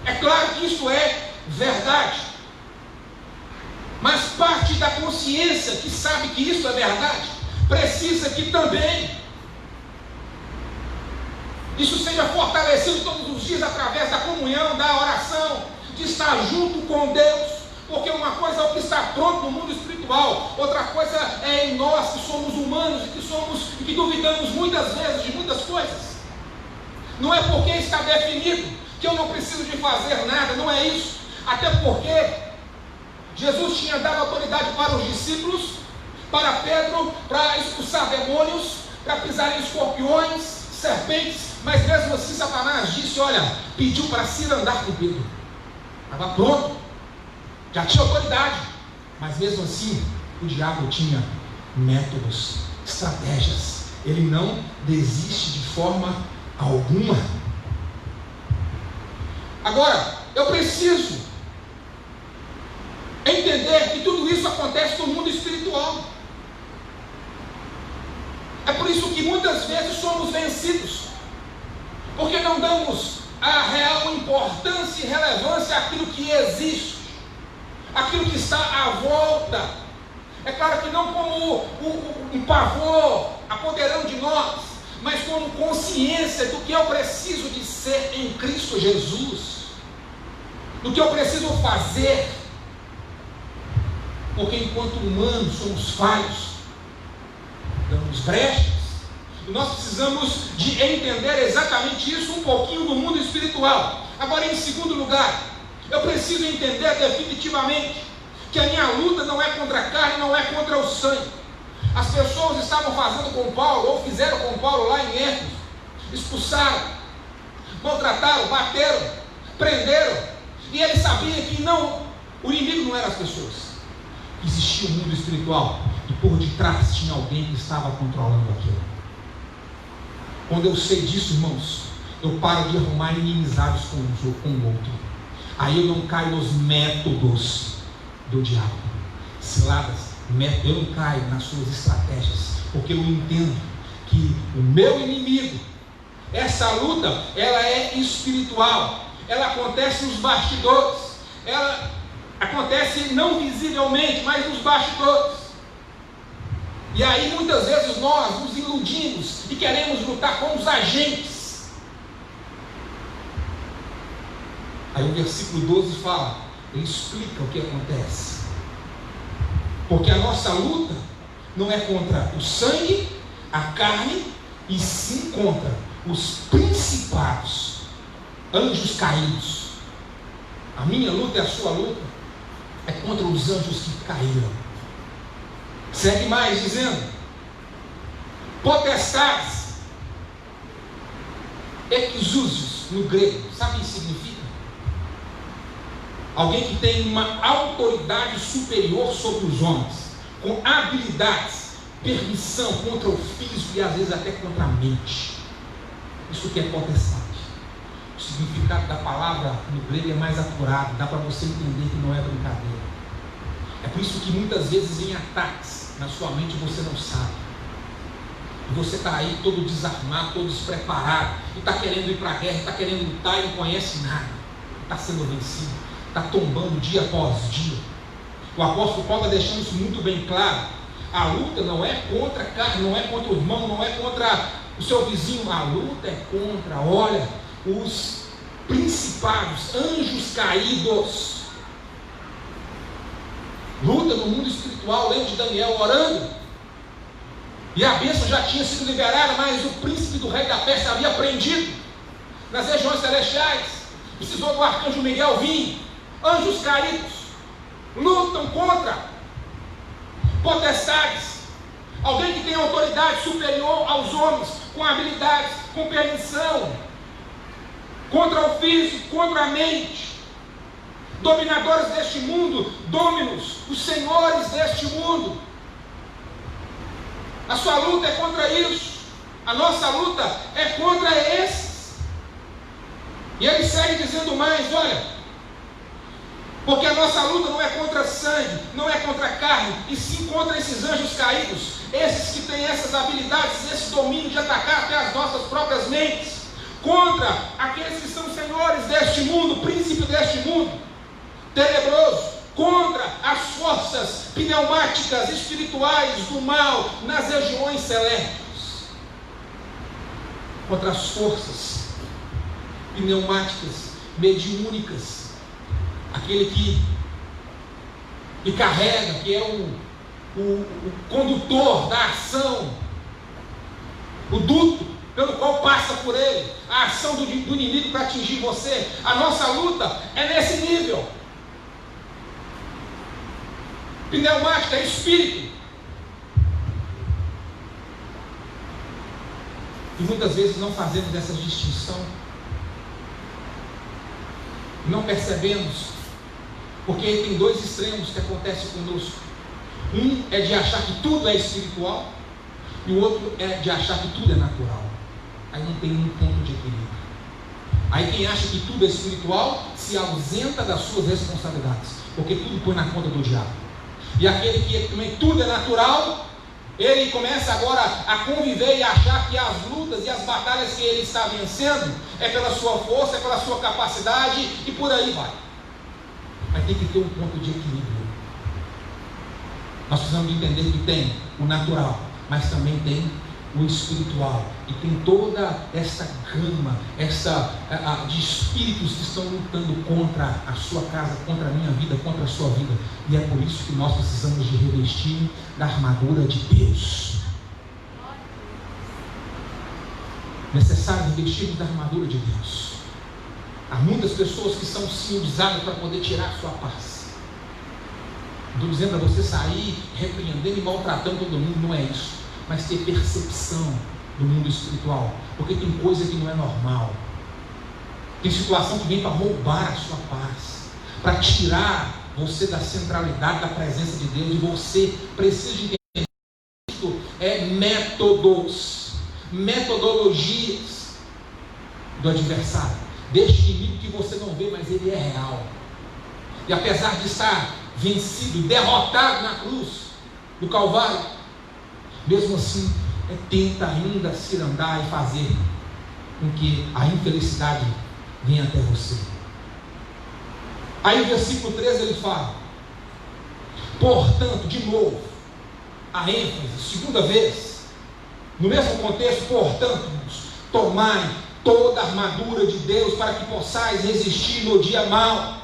é claro que isso é verdade, mas parte da consciência que sabe que isso é verdade precisa que também isso seja fortalecido todos os dias através da comunhão, da oração, de estar junto com Deus. Porque uma coisa é o que está pronto no mundo espiritual, outra coisa é em nós que somos humanos e que duvidamos muitas vezes de muitas coisas. Não é porque está definido que eu não preciso de fazer nada, não é isso. Até porque Jesus tinha dado autoridade para os discípulos, para Pedro, para expulsar demônios, para pisar em escorpiões, serpentes, mas mesmo assim Satanás disse: olha, pediu para se andar com Pedro. Estava pronto, já tinha autoridade, mas mesmo assim o diabo tinha métodos, estratégias. Ele não desiste de forma alguma. Agora, eu preciso entender que tudo isso acontece no mundo espiritual. É por isso que muitas vezes somos vencidos, porque não damos a real importância e relevância àquilo que existe, aquilo que está à volta. É claro que não como um pavor apoderando de nós, mas como consciência do que eu preciso de ser em Cristo Jesus, do que eu preciso fazer, porque enquanto humanos somos falhos, damos brechas, e nós precisamos de entender exatamente isso um pouquinho do mundo espiritual. Agora, em segundo lugar, eu preciso entender definitivamente que a minha luta não é contra a carne, não é contra o sangue. As pessoas estavam fazendo com Paulo, ou fizeram com Paulo lá em Éfeso, expulsaram, maltrataram, bateram, prenderam, e ele sabia que não, o inimigo não eram as pessoas, existia um mundo espiritual, e por detrás tinha alguém que estava controlando aquilo. Quando eu sei disso, irmãos, eu paro de arrumar inimizades com o outro. Aí eu não caio nos métodos do diabo. Ciladas, eu não caio nas suas estratégias, porque eu entendo que o meu inimigo, essa luta, ela é espiritual, ela acontece nos bastidores, ela acontece não visivelmente, mas nos bastidores. E aí muitas vezes nós nos iludimos e queremos lutar com os agentes. Aí o versículo 12 fala, ele explica o que acontece. Porque a nossa luta não é contra o sangue, a carne, e sim contra os principados, anjos caídos. A minha luta e a sua luta é contra os anjos que caíram. Segue mais dizendo, potestades, exúsios no grego, sabe o que significa? Alguém que tem uma autoridade superior sobre os homens, com habilidades, permissão contra o físico e às vezes até contra a mente. Isso que é potestade. O significado da palavra no grego é mais apurado, dá para você entender que não é brincadeira. É por isso que muitas vezes em ataques na sua mente você não sabe. E você está aí todo desarmado, todo despreparado, e está querendo ir para a guerra, está querendo lutar e não conhece nada. Está sendo vencido, está tombando dia após dia. O apóstolo Paulo está deixando isso muito bem claro. A luta não é contra a carne, não é contra o irmão, não é contra o seu vizinho. A luta é contra, olha, os principados, anjos caídos. Luta no mundo espiritual. Lembra de Daniel orando? E a bênção já tinha sido liberada, mas o príncipe do rei da Pérsia havia prendido nas regiões celestiais. Precisou do arcanjo Miguel vir. Anjos caídos lutam contra potestades. Alguém que tem autoridade superior aos homens, com habilidades, com permissão, contra o físico, contra a mente. Dominadores deste mundo, dôminos, os senhores deste mundo. A sua luta é contra isso. A nossa luta é contra esses. E ele segue dizendo mais, olha, porque a nossa luta não é contra sangue, não é contra carne, e sim contra esses anjos caídos, esses que têm essas habilidades, esse domínio de atacar até as nossas próprias mentes, contra aqueles que são senhores deste mundo, príncipe deste mundo tenebroso, contra as forças pneumáticas espirituais do mal nas regiões celestes, contra as forças pneumáticas mediúnicas, aquele que carrega, que é o condutor da ação, o duto pelo qual passa por ele a ação do inimigo para atingir você. A nossa luta é nesse nível. Pneumática é espírito. E muitas vezes não fazemos essa distinção, não percebemos, porque tem dois extremos que acontecem conosco. Um é de achar que tudo é espiritual, e o outro é de achar que tudo é natural. Aí não tem um ponto de equilíbrio. Aí quem acha que tudo é espiritual se ausenta das suas responsabilidades, porque tudo põe na conta do diabo. E aquele que também tudo é natural, ele começa agora a conviver e achar que as lutas e as batalhas que ele está vencendo é pela sua força, é pela sua capacidade, e por aí vai. Mas tem que ter um ponto de equilíbrio. Nós precisamos entender que tem o natural, mas também tem o espiritual, e tem toda essa gama, de espíritos que estão lutando contra a sua casa, contra a minha vida, contra a sua vida. E é por isso que nós precisamos de revestir da armadura de Deus. Necessário revestir da armadura de Deus. Há muitas pessoas que são sim usadas para poder tirar a sua paz. Estou dizendo para você sair repreendendo e maltratando todo mundo, não é isso. Mas ter percepção do mundo espiritual, porque tem coisa que não é normal, tem situação que vem para roubar a sua paz, para tirar você da centralidade da presença de Deus, e você precisa de entender que isso é métodos, metodologias. do adversário, deste inimigo que você não vê, mas ele é real. E apesar de estar vencido, derrotado na cruz do Calvário, mesmo assim, tenta ainda se andar e fazer com que a infelicidade venha até você. Aí no versículo 13 ele fala: portanto, de novo, a ênfase, segunda vez, no mesmo contexto, portanto, tomai toda a armadura de Deus para que possais resistir no dia mau.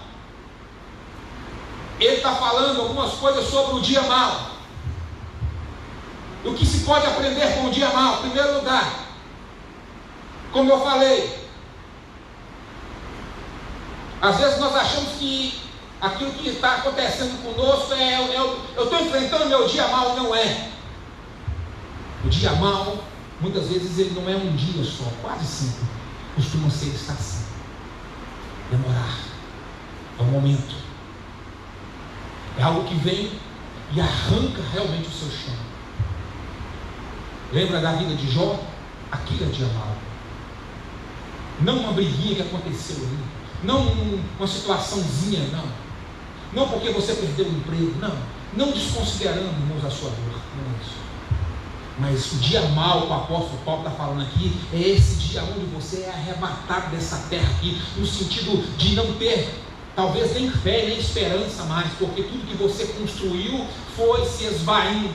Ele está falando algumas coisas sobre o dia mau. O que se pode aprender com o dia mau? Em primeiro lugar, como eu falei, às vezes nós achamos que aquilo que está acontecendo conosco eu estou enfrentando meu dia mau. Não é. O dia mau, muitas vezes ele não é um dia só, quase sempre costuma ser estação, demorar, é um momento, é algo que vem e arranca realmente o seu chão. Lembra da vida de Jó? Aquilo é dia mau, não uma briguinha que aconteceu ali, não uma situaçãozinha, não porque você perdeu o emprego, não desconsiderando, irmãos, a sua dor, não é isso. Mas o dia mau que o apóstolo Paulo está falando aqui é esse dia onde você é arrebatado dessa terra aqui, no sentido de não ter talvez nem fé, nem esperança mais, porque tudo que você construiu foi se esvaindo,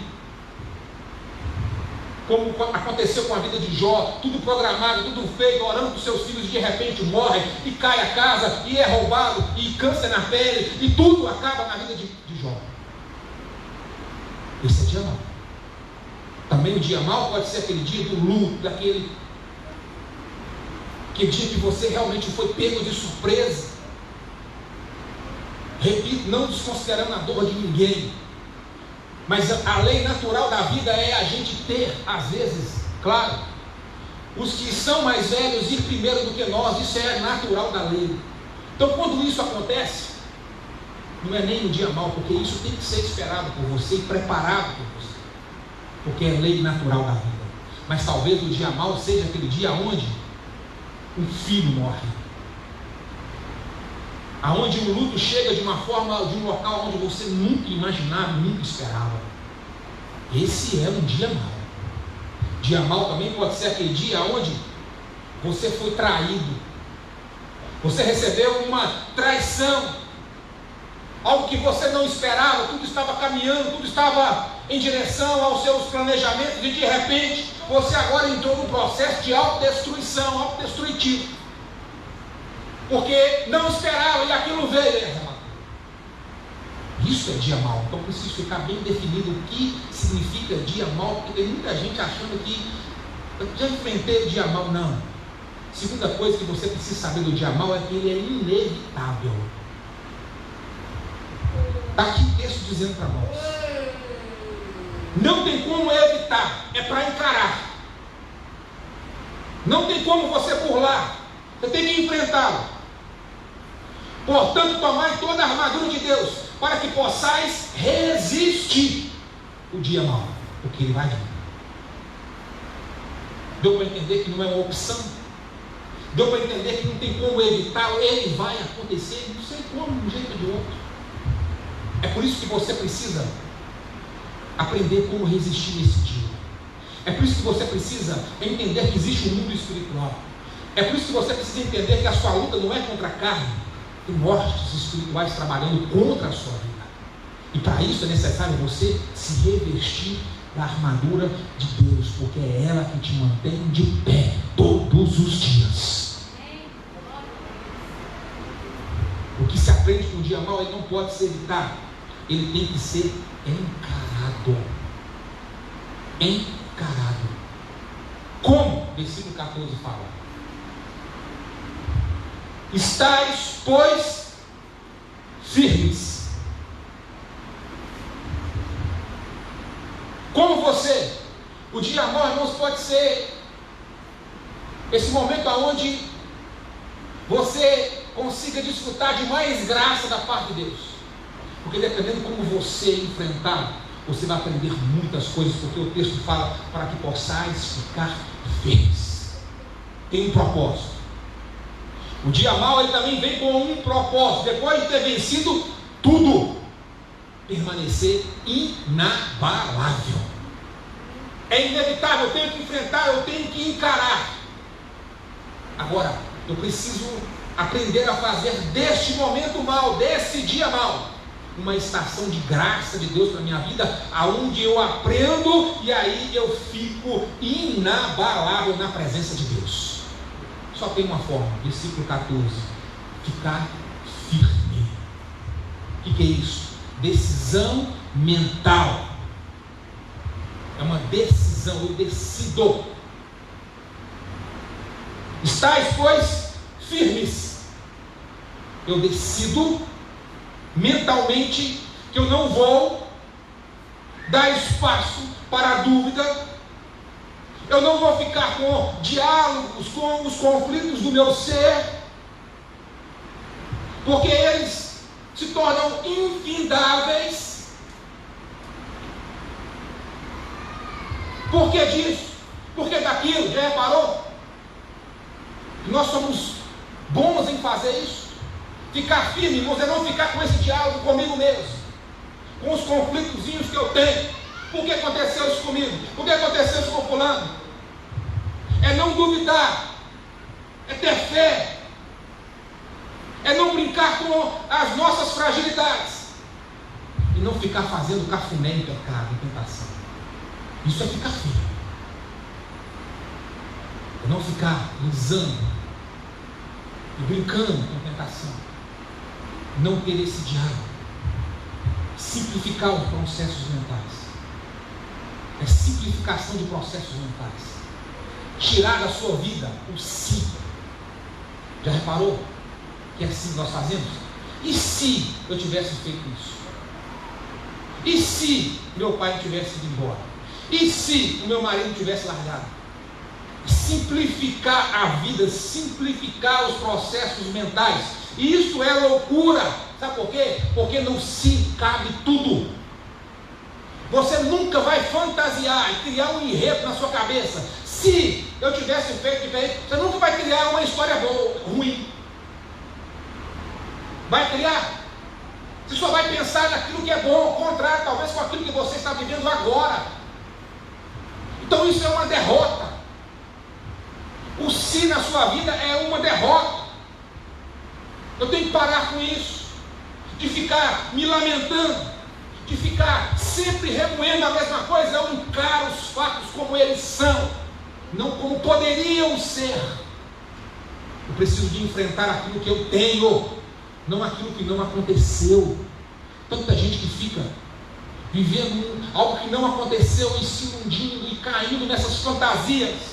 como aconteceu com a vida de Jó, tudo programado, tudo feito, orando para os seus filhos, de repente morre, e cai a casa, e é roubado, e câncer na pele, e tudo acaba na vida de Jó. Esse é dia mau. Também o dia mau pode ser aquele dia do luto, aquele dia que você realmente foi pego de surpresa. Repito, não desconsiderando a dor de ninguém, mas a lei natural da vida é a gente ter, às vezes, claro, os que são mais velhos ir primeiro do que nós. Isso é natural da lei. Então, quando isso acontece, não é nem um dia mau, porque isso tem que ser esperado por você e preparado por você, porque é lei natural da vida. Mas talvez o dia mau seja aquele dia onde um filho morre, aonde o luto chega de uma forma, de um local onde você nunca imaginava, nunca esperava. Esse é um dia mau. Dia mau também pode ser aquele dia onde você foi traído, você recebeu uma traição, algo que você não esperava, tudo estava caminhando, tudo estava em direção aos seus planejamentos, e de repente você agora entrou num processo de autodestruição, autodestrutivo, porque não esperava e aquilo veio. Isso é dia mau. Então preciso ficar bem definido o que significa dia mau, porque tem muita gente achando que eu já enfrentei o dia mau. Não. Segunda coisa que você precisa saber do dia mau é que ele é inevitável. Está aqui o texto dizendo para nós. Não tem como evitar, é para encarar. Não tem como você burlar, você tem que enfrentá-lo. Portanto, tomai toda a armadura de Deus, para que possais resistir o dia mau, porque ele vai vir. Deu para entender que não é uma opção? Deu para entender que não tem como evitá-lo? Ele vai acontecer, não sei como, de um jeito ou de outro. É por isso que você precisa aprender como resistir nesse dia. É por isso que você precisa entender que existe um mundo espiritual. É por isso que você precisa entender que a sua luta não é contra a carne. Tem mortes espirituais trabalhando contra a sua vida. E para isso é necessário você se revestir da armadura de Deus, porque é ela que te mantém de pé todos os dias. O que se aprende com o dia mau, ele não pode ser evitado. Ele tem que ser encarado. Encarado. Como? Versículo 14 fala: estais, pois, firmes. Como você? O dia mau, irmãos, pode ser esse momento onde você consiga desfrutar de mais graça da parte de Deus. Porque dependendo como você enfrentar, você vai aprender muitas coisas, porque o texto fala para que possais ficar firmes. Tem um propósito. O dia mau ele também vem com um propósito. Depois de ter vencido tudo, permanecer inabalável. É inevitável, eu tenho que enfrentar, eu tenho que encarar. Agora, eu preciso aprender a fazer deste momento mau, desse dia mau, uma estação de graça de Deus para a minha vida, aonde eu aprendo e aí eu fico inabalável na presença de Deus. Só tem uma forma, versículo 14: ficar firme. O que é isso? Decisão mental. É uma decisão, eu decido. Estais, pois, firmes. Eu decido mentalmente que eu não vou dar espaço para a dúvida. Eu não vou ficar com diálogos, com os conflitos do meu ser, porque eles se tornam infindáveis. Por que disso? Por que daquilo? Já reparou? Nós somos bons em fazer isso. Ficar firme, irmãos, é não ficar com esse diálogo comigo mesmo, com os conflitozinhos que eu tenho. Por que aconteceu isso comigo? Por que aconteceu isso com fulano? É não duvidar, é ter fé, é não brincar com as nossas fragilidades e não ficar fazendo cafuné em pecado, em tentação. Isso é ficar firme. É não ficar lisando e brincando com tentação. Não ter esse diálogo. Simplificar os processos mentais. É simplificação de processos mentais. Tirar da sua vida o si. Já reparou que é assim que nós fazemos? E se eu tivesse feito isso? E se meu pai não tivesse ido embora? E se o meu marido tivesse largado? Simplificar a vida, simplificar os processos mentais. Isso é loucura. Sabe por quê? Porque no si cabe tudo. Você nunca vai fantasiar e criar um enredo na sua cabeça. Se eu tivesse feito diferente, você nunca vai criar uma história boa, ruim. Vai criar? Você só vai pensar naquilo que é bom, ao contrário, talvez com aquilo que você está vivendo agora. Então isso é uma derrota. O si na sua vida é uma derrota. Eu tenho que parar com isso, de ficar me lamentando, de ficar sempre remoendo a mesma coisa. Eu encaro os fatos como eles são, não como poderiam ser. Eu preciso de enfrentar aquilo que eu tenho, não aquilo que não aconteceu. Tanta gente que fica vivendo algo que não aconteceu e se iludindo e caindo nessas fantasias.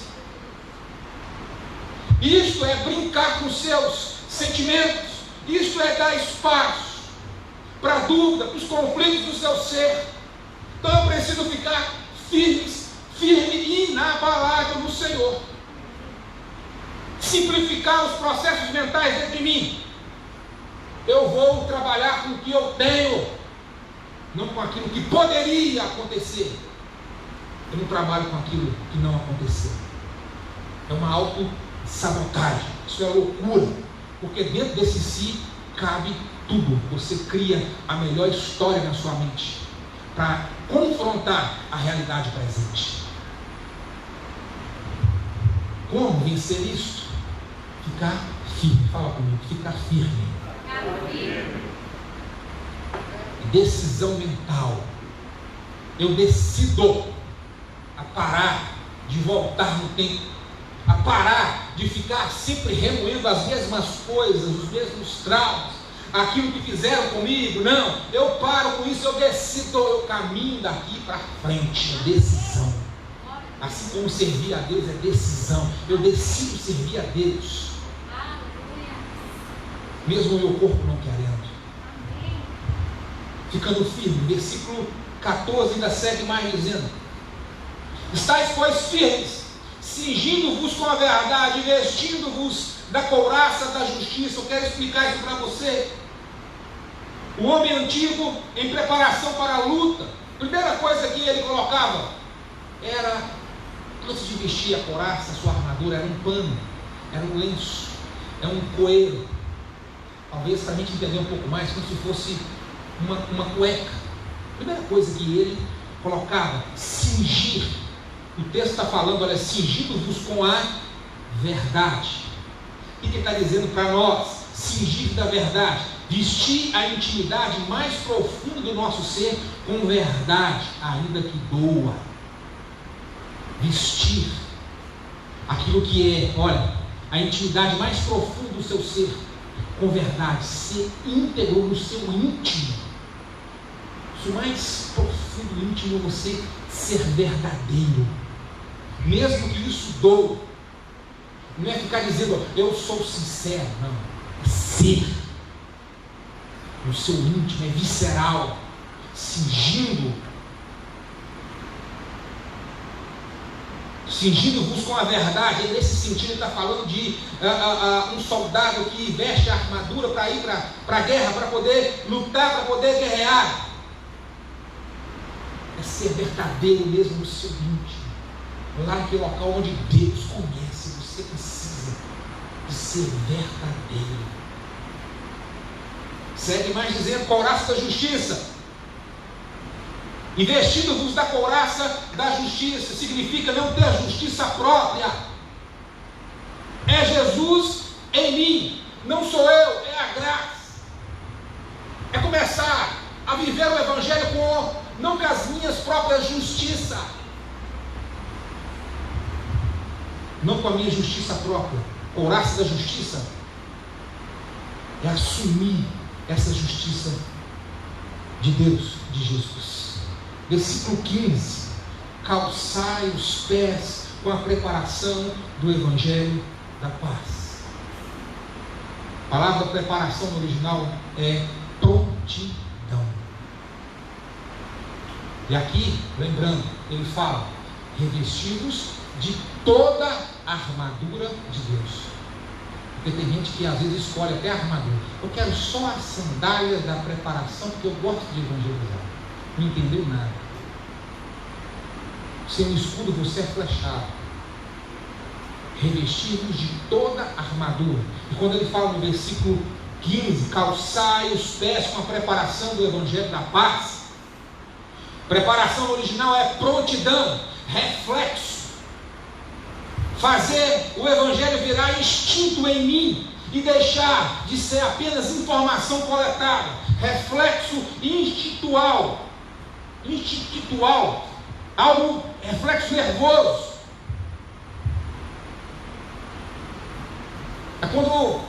Isso é brincar com seus sentimentos. Isso é dar espaço para a dúvida, para os conflitos do seu ser. Então eu preciso ficar firme e inabalável no Senhor. Simplificar os processos mentais dentro de mim. Eu vou trabalhar com o que eu tenho, não com aquilo que poderia acontecer. Eu não trabalho com aquilo que não aconteceu. É uma autossabotagem. Isso é loucura. Porque dentro desse si cabe tudo. Você cria a melhor história na sua mente para confrontar a realidade presente. Como vencer isso? Ficar firme. Fala comigo. Ficar firme. Decisão mental. Eu decido a parar de voltar no tempo, a parar de ficar sempre remoendo as mesmas coisas, os mesmos traumas, aquilo que fizeram comigo. Não, eu paro com isso, eu decido, eu caminho daqui para frente. É decisão. Assim como servir a Deus é decisão. Eu decido servir a Deus, mesmo o meu corpo não querendo. Ficando firme. Versículo 14 ainda segue mais dizendo: estais, pois, firmes, cingindo-vos com a verdade, vestindo-vos da couraça da justiça. Eu quero explicar isso para você. O homem antigo, em preparação para a luta, a primeira coisa que ele colocava era, antes de vestir a couraça, a sua armadura, era um pano, era um lenço. é um coeiro. Talvez para a gente entender um pouco mais, como se fosse uma cueca. A primeira coisa que ele colocava, cingir. O texto está falando, olha, cingidos-vos com a verdade. O que ele está dizendo para nós? Cingir da verdade. Vestir a intimidade mais profunda do nosso ser com verdade, ainda que doa. Vestir aquilo que é, olha, a intimidade mais profunda do seu ser com verdade, ser íntegro no seu íntimo. O mais profundo íntimo é você ser verdadeiro, mesmo que isso doa. Não é ficar dizendo eu sou sincero, não, é ser no seu íntimo, é visceral, cingindo-vos com a verdade. E nesse sentido ele está falando de um soldado que veste a armadura para ir para a guerra, para poder lutar, para poder guerrear. É ser verdadeiro mesmo no seu íntimo, lá naquele local onde Deus conhece. Você precisa de ser verdadeiro. Segue mais dizendo, couraça da justiça. E vestindo-vos da couraça da justiça, significa não ter a justiça própria. É Jesus em mim, não sou eu, é a graça. É começar a viver o Evangelho não com as minhas próprias justiças, não com a minha justiça própria. Couraça da justiça é assumir essa justiça de Deus, de Jesus. Versículo 15: calçai os pés com a preparação do Evangelho da paz. A palavra preparação no original é prontidão. E aqui, lembrando, ele fala, revestidos de toda a armadura de Deus. Porque tem gente que às vezes escolhe até a armadura. Eu quero só as sandálias da preparação, porque eu gosto de evangelizar. Não entendeu nada. Sem um escudo você é flechado. Revestidos de toda a armadura. E quando ele fala no versículo 15, calçai os pés com a preparação do Evangelho da paz. Preparação no original é prontidão, reflexo. Fazer o Evangelho virar instinto em mim e deixar de ser apenas informação coletada. Reflexo instintual, algo, reflexo nervoso. É quando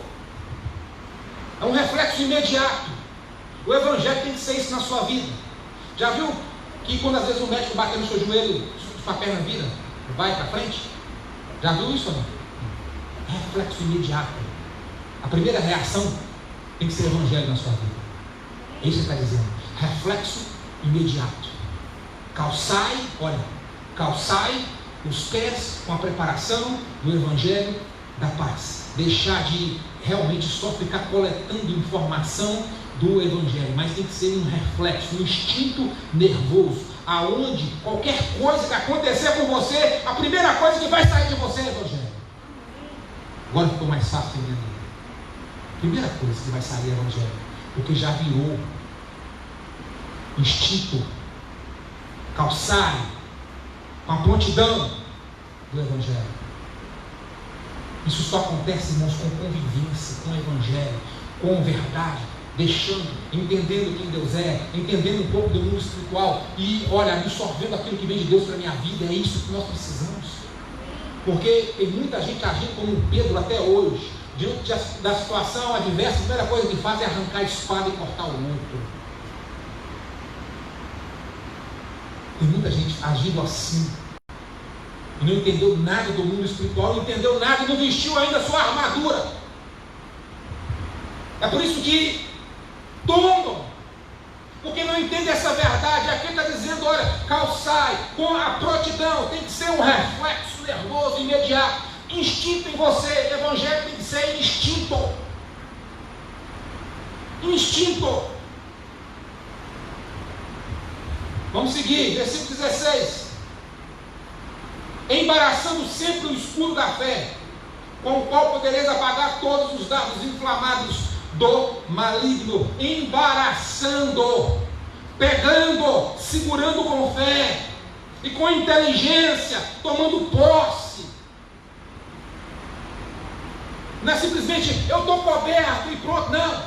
é um reflexo imediato. O Evangelho tem que ser isso na sua vida. Já viu que quando às vezes o médico bate no seu joelho, sua perna vira, vai para frente? Já viu isso ou não? Reflexo imediato. A primeira reação tem que ser o Evangelho na sua vida. É isso que ele está dizendo. Reflexo imediato. Calçai os pés com a preparação do Evangelho da paz. Deixar de realmente só ficar coletando informação do Evangelho, mas tem que ser um reflexo, um instinto nervoso, aonde qualquer coisa que acontecer com você, a primeira coisa que vai sair de você é o Evangelho. Agora ficou mais fácil entender. Primeira coisa que vai sair é o Evangelho, porque já virou instinto. Calçai com a prontidão do Evangelho. Isso só acontece, irmãos, com convivência, com o Evangelho, com verdade, entendendo quem Deus é, entendendo um pouco do mundo espiritual e, olha, absorvendo aquilo que vem de Deus para a minha vida. É isso que nós precisamos. Porque tem muita gente agindo como Pedro até hoje, diante da situação adversa. A primeira coisa que faz é arrancar a espada e cortar o outro. Tem muita gente agindo assim, e não entendeu nada do mundo espiritual, não entendeu nada e não vestiu ainda a sua armadura. É por isso que tombam, porque não entendem essa verdade. Aqui está dizendo, olha, calçai com a prontidão, tem que ser um reflexo nervoso, imediato, instinto em você. O Evangelho tem que ser instinto. Vamos seguir, versículo 16. Embaraçando sempre o escudo da fé, com o qual podereis apagar todos os dardos inflamados do maligno, embaraçando, pegando, segurando com fé e com inteligência, tomando posse. Não é simplesmente eu estou coberto e pronto, não.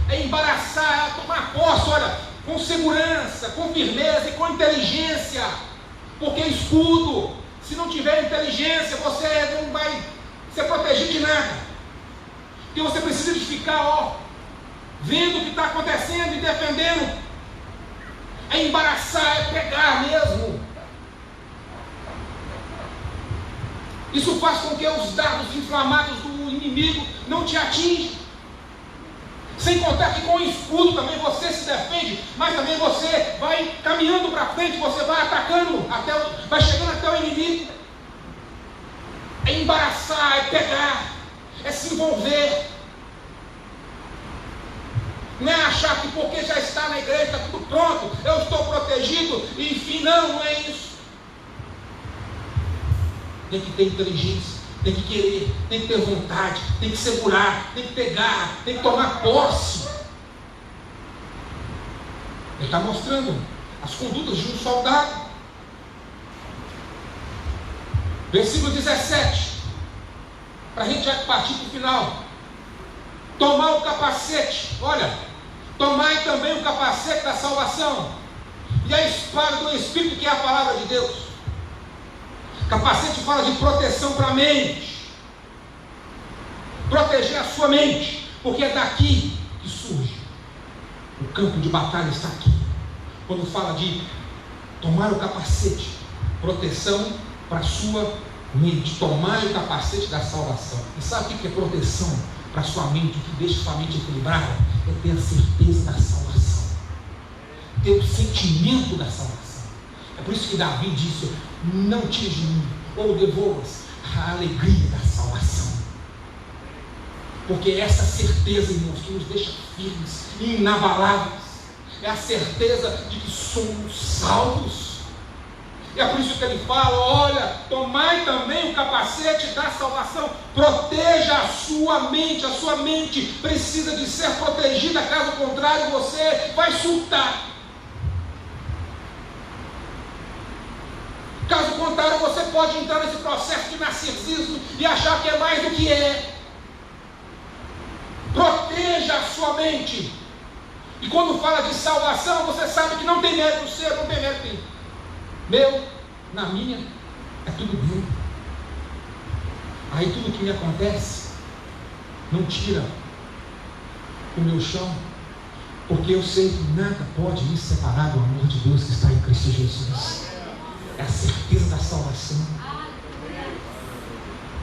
É embaraçar, é tomar posse, olha, com segurança, com firmeza e com inteligência. Porque escudo, se não tiver inteligência, você não vai ser protegido de nada. Porque você precisa de ficar, vendo o que está acontecendo e defendendo. É embaraçar, é pegar mesmo. Isso faz com que os dardos inflamados do inimigo não te atinjam. Sem contar que com o escudo também você se defende, mas também você vai caminhando para frente, você vai atacando, vai chegando até o inimigo. É embaraçar, é pegar, é se envolver. Não é achar que porque já está na igreja, está tudo pronto, eu estou protegido, enfim, não é isso. Tem que ter inteligência, tem que querer, tem que ter vontade, tem que segurar, tem que pegar, tem que tomar posse. Ele está mostrando as condutas de um soldado. Versículo 17, para a gente já partir para o final. Tomar o capacete, olha, tomai também o capacete da salvação e a espada do Espírito, que é a palavra de Deus. Capacete fala de proteção para a mente, proteger a sua mente, porque é daqui que surge. O campo de batalha está aqui. Quando fala de tomar o capacete, proteção para a sua mente, tomar o capacete da salvação. E sabe o que é proteção para a sua mente? O que deixa a sua mente equilibrada é ter a certeza da salvação, ter o sentimento da salvação. É por isso que Davi disse: não tires de mim, ou devolvas a alegria da salvação. Porque é essa certeza, irmãos, que nos deixa firmes e inabaláveis. É a certeza de que somos salvos. E é por isso que ele fala: olha, tomai também o capacete da salvação, proteja a sua mente precisa de ser protegida, caso contrário você vai surtar. Caso contrário, você pode entrar nesse processo de narcisismo e achar que é mais do que é. Proteja a sua mente. E quando fala de salvação, você sabe que não tem mérito seu, não tem mérito meu, na minha, é tudo meu. Aí tudo que me acontece não tira o meu chão, porque eu sei que nada pode me separar do amor de Deus que está em Cristo Jesus. É a certeza da salvação,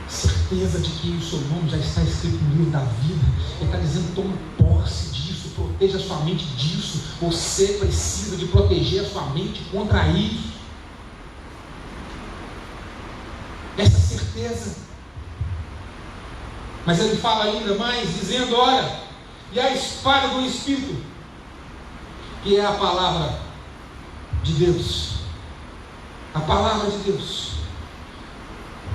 certeza de que o seu nome já está escrito no livro da vida. Ele está dizendo: toma posse disso, proteja a sua mente disso. Você precisa de proteger a sua mente contra isso. Essa certeza. Mas ele fala ainda mais, dizendo: olha, e a espada do Espírito, que é a palavra de Deus. A palavra de Deus.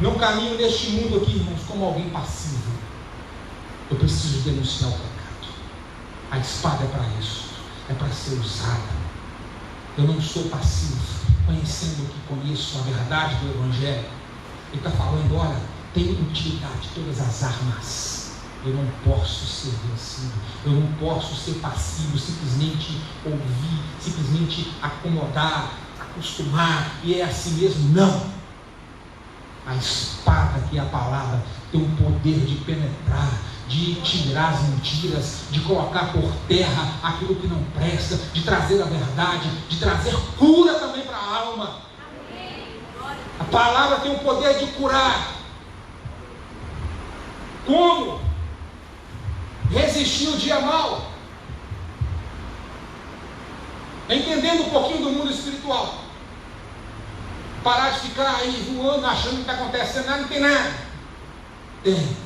Não caminho neste mundo aqui, irmãos, como alguém passivo. Eu preciso denunciar o pecado. A espada é para isso, é para ser usada. Eu não sou passivo, conhecendo o que conheço, a verdade do Evangelho. Ele está falando: olha, tem utilidade todas as armas. Eu não posso ser vencido, eu não posso ser passivo, simplesmente ouvir, simplesmente acomodar, acostumar, e é assim mesmo. Não. A espada, que é a palavra, tem o poder de penetrar, de tirar as mentiras, de colocar por terra aquilo que não presta, de trazer a verdade, de trazer cura também para a alma. A palavra tem o poder de curar. Como resistir o dia mau? Entendendo um pouquinho do mundo espiritual. Parar de ficar aí voando, achando que está acontecendo nada, não tem nada. Tem.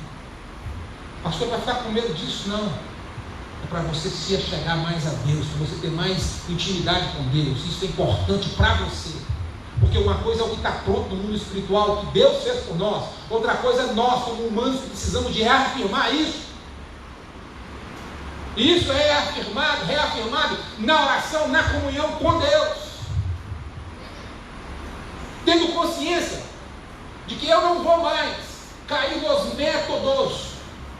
Pastor, vai ficar com medo disso? Não. É para você se chegar mais a Deus, para você ter mais intimidade com Deus. Isso é importante para você. Porque uma coisa é o que está pronto no mundo espiritual, que Deus fez por nós. Outra coisa é nós, como humanos, que precisamos de reafirmar isso. Isso é reafirmado na oração, na comunhão com Deus. Tendo consciência de que eu não vou mais cair nos métodos,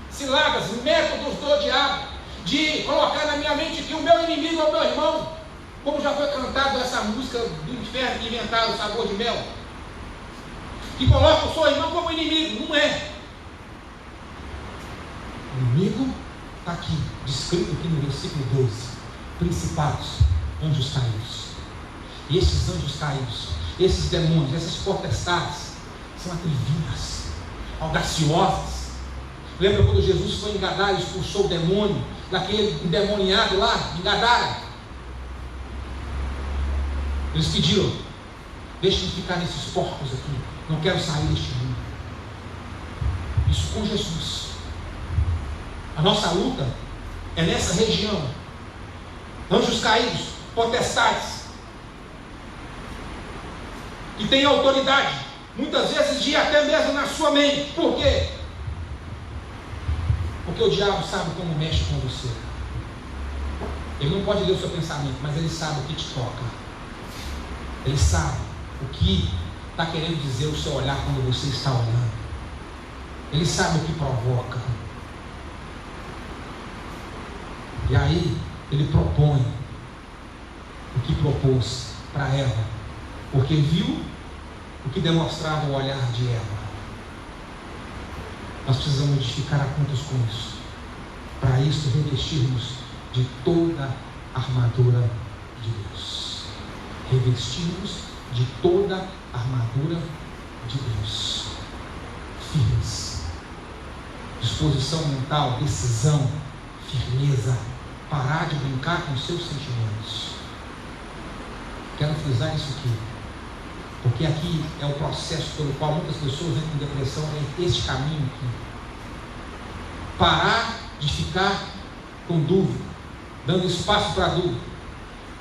ciladas, métodos do diabo, de colocar na minha mente que o meu inimigo é o meu irmão, como já foi cantado essa música do inferno que inventaram o Sabor de Mel, que coloca o seu irmão como inimigo. Não é. O inimigo está aqui, descrito aqui no versículo 12: principados, anjos caídos. E esses anjos caídos, esses demônios, essas potestades, são atrevidas, audaciosas. Lembra quando Jesus foi em Gadara e expulsou o demônio, daquele endemoniado lá em Gadara? Eles pediram: deixe-me ficar nesses porcos aqui, não quero sair deste mundo. Isso com Jesus. A nossa luta é nessa região. Anjos caídos, potestades, que têm autoridade, muitas vezes de ir até mesmo na sua mente. Por quê? Porque o diabo sabe como mexe com você. Ele não pode ler o seu pensamento, mas ele sabe o que te toca. Ele sabe o que está querendo dizer o seu olhar quando você está olhando. Ele sabe o que provoca. E aí ele propõe o que propôs para Eva, porque viu o que demonstrava o olhar de Eva. Nós precisamos de ficar atentos com isso. Para isso, revestirmos de toda a armadura de Deus. Revestirmos de toda a armadura de Deus. Firmes. Disposição mental, decisão, firmeza. Parar de brincar com seus sentimentos. Quero frisar isso aqui, porque aqui é o processo pelo qual muitas pessoas entram em depressão, é este caminho aqui. Parar de ficar com dúvida, dando espaço para dúvida,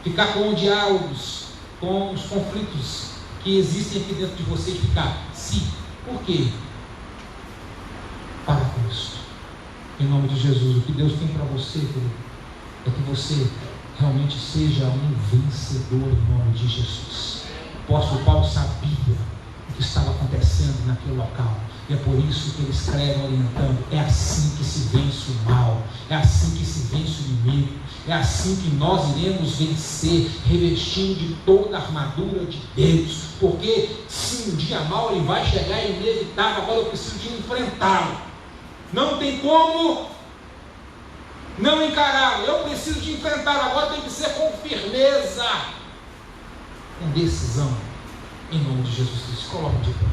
ficar com diálogos, com os conflitos que existem aqui dentro de você, e ficar, sim, por quê? Para com isso. Em nome de Jesus, o que Deus tem para você, querido, é que você realmente seja um vencedor em nome de Jesus. O apóstolo Paulo sabia o que estava acontecendo naquele local, e é por isso que ele escreve orientando: é assim que se vence o mal, é assim que se vence o inimigo, é assim que nós iremos vencer, revestindo de toda a armadura de Deus. Porque se um dia mal ele vai chegar, é inevitável. Agora eu preciso de enfrentá-lo, não tem como não encará-lo, eu preciso de enfrentá-lo. Agora tem que ser com firmeza, com decisão, em nome de Jesus Cristo. Coloque de pé.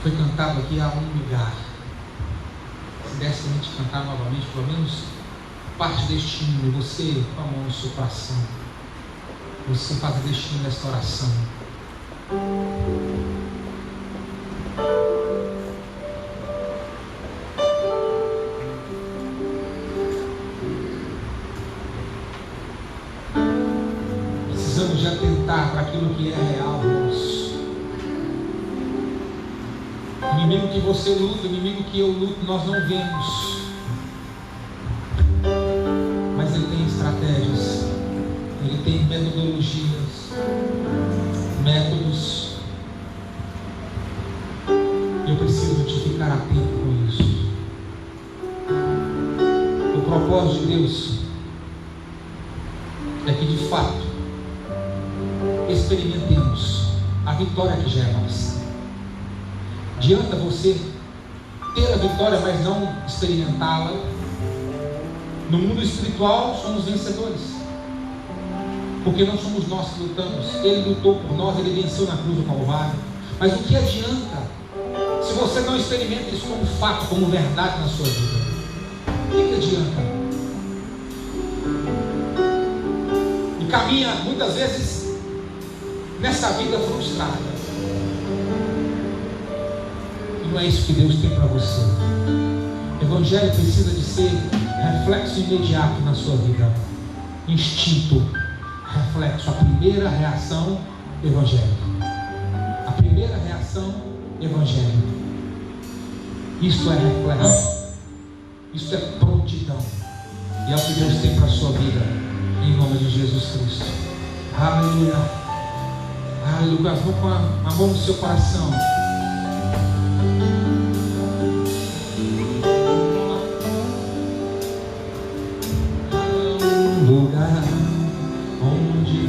Foi cantado aqui a um lugar. Se desse a gente cantar novamente, pelo menos parte deste hino, você com a mão no seu coração, você fazer deste hino esta oração. Precisamos de atentar para aquilo que é real, irmãos. O inimigo que você luta, o inimigo que eu luto, nós não vemos. Mas ele tem estratégias, ele tem metodologias, métodos. Eu preciso de ficar atento com isso. O propósito de Deus é que de fato experimentemos a vitória que já é nossa. Adianta você ter a vitória, mas não experimentá-la. No mundo espiritual somos vencedores, porque não somos nós que lutamos. Ele lutou por nós, ele venceu na cruz do Calvário. Mas o que adianta se você não experimenta isso como fato, como verdade na sua vida? O que adianta? E caminha muitas vezes nessa vida frustrada. Não é isso que Deus tem para você. Evangelho precisa de ser reflexo imediato na sua vida. Instinto, reflexo. A primeira reação, Evangelho. A primeira reação, Evangelho. Isso é reflexo. Isso é prontidão. E é o que Deus tem para a sua vida. Em nome de Jesus Cristo. Aleluia. Aleluia. Vou com a mão no seu coração. Lugar onde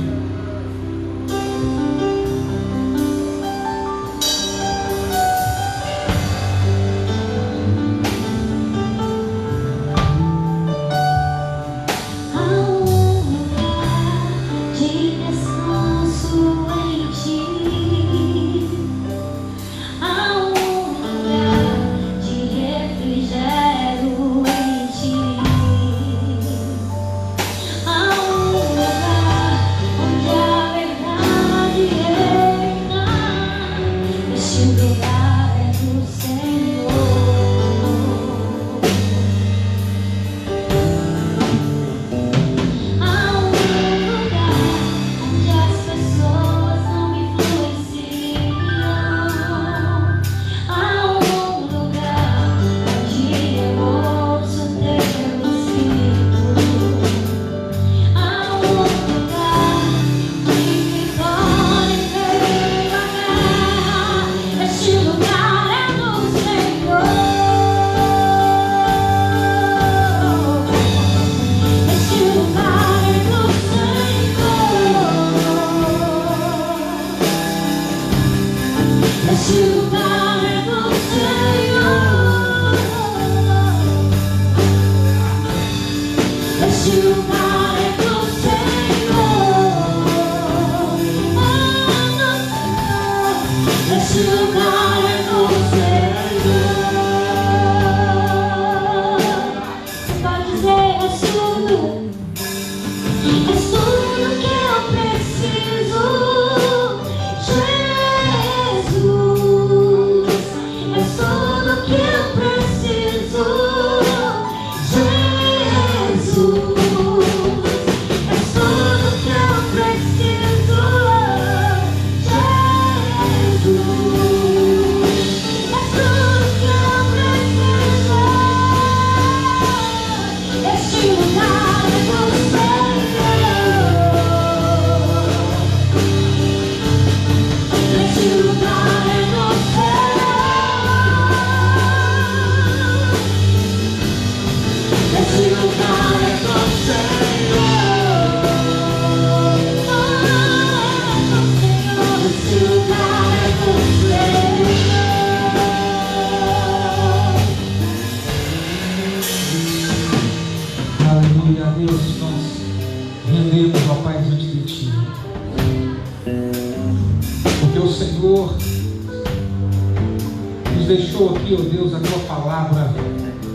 deixou aqui, ó Deus, a tua palavra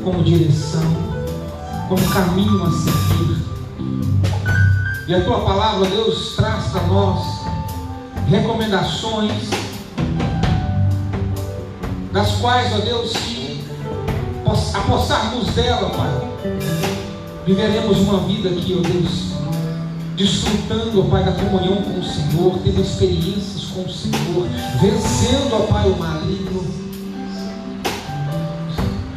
como direção, como caminho a seguir. E a tua palavra, Deus, traz para nós recomendações, das quais, ó Deus, se apossarmos dela, Pai, viveremos uma vida aqui, ó Deus, desfrutando, ó Pai, da comunhão com o Senhor, tendo experiências com o Senhor, vencendo, ó Pai, o maligno,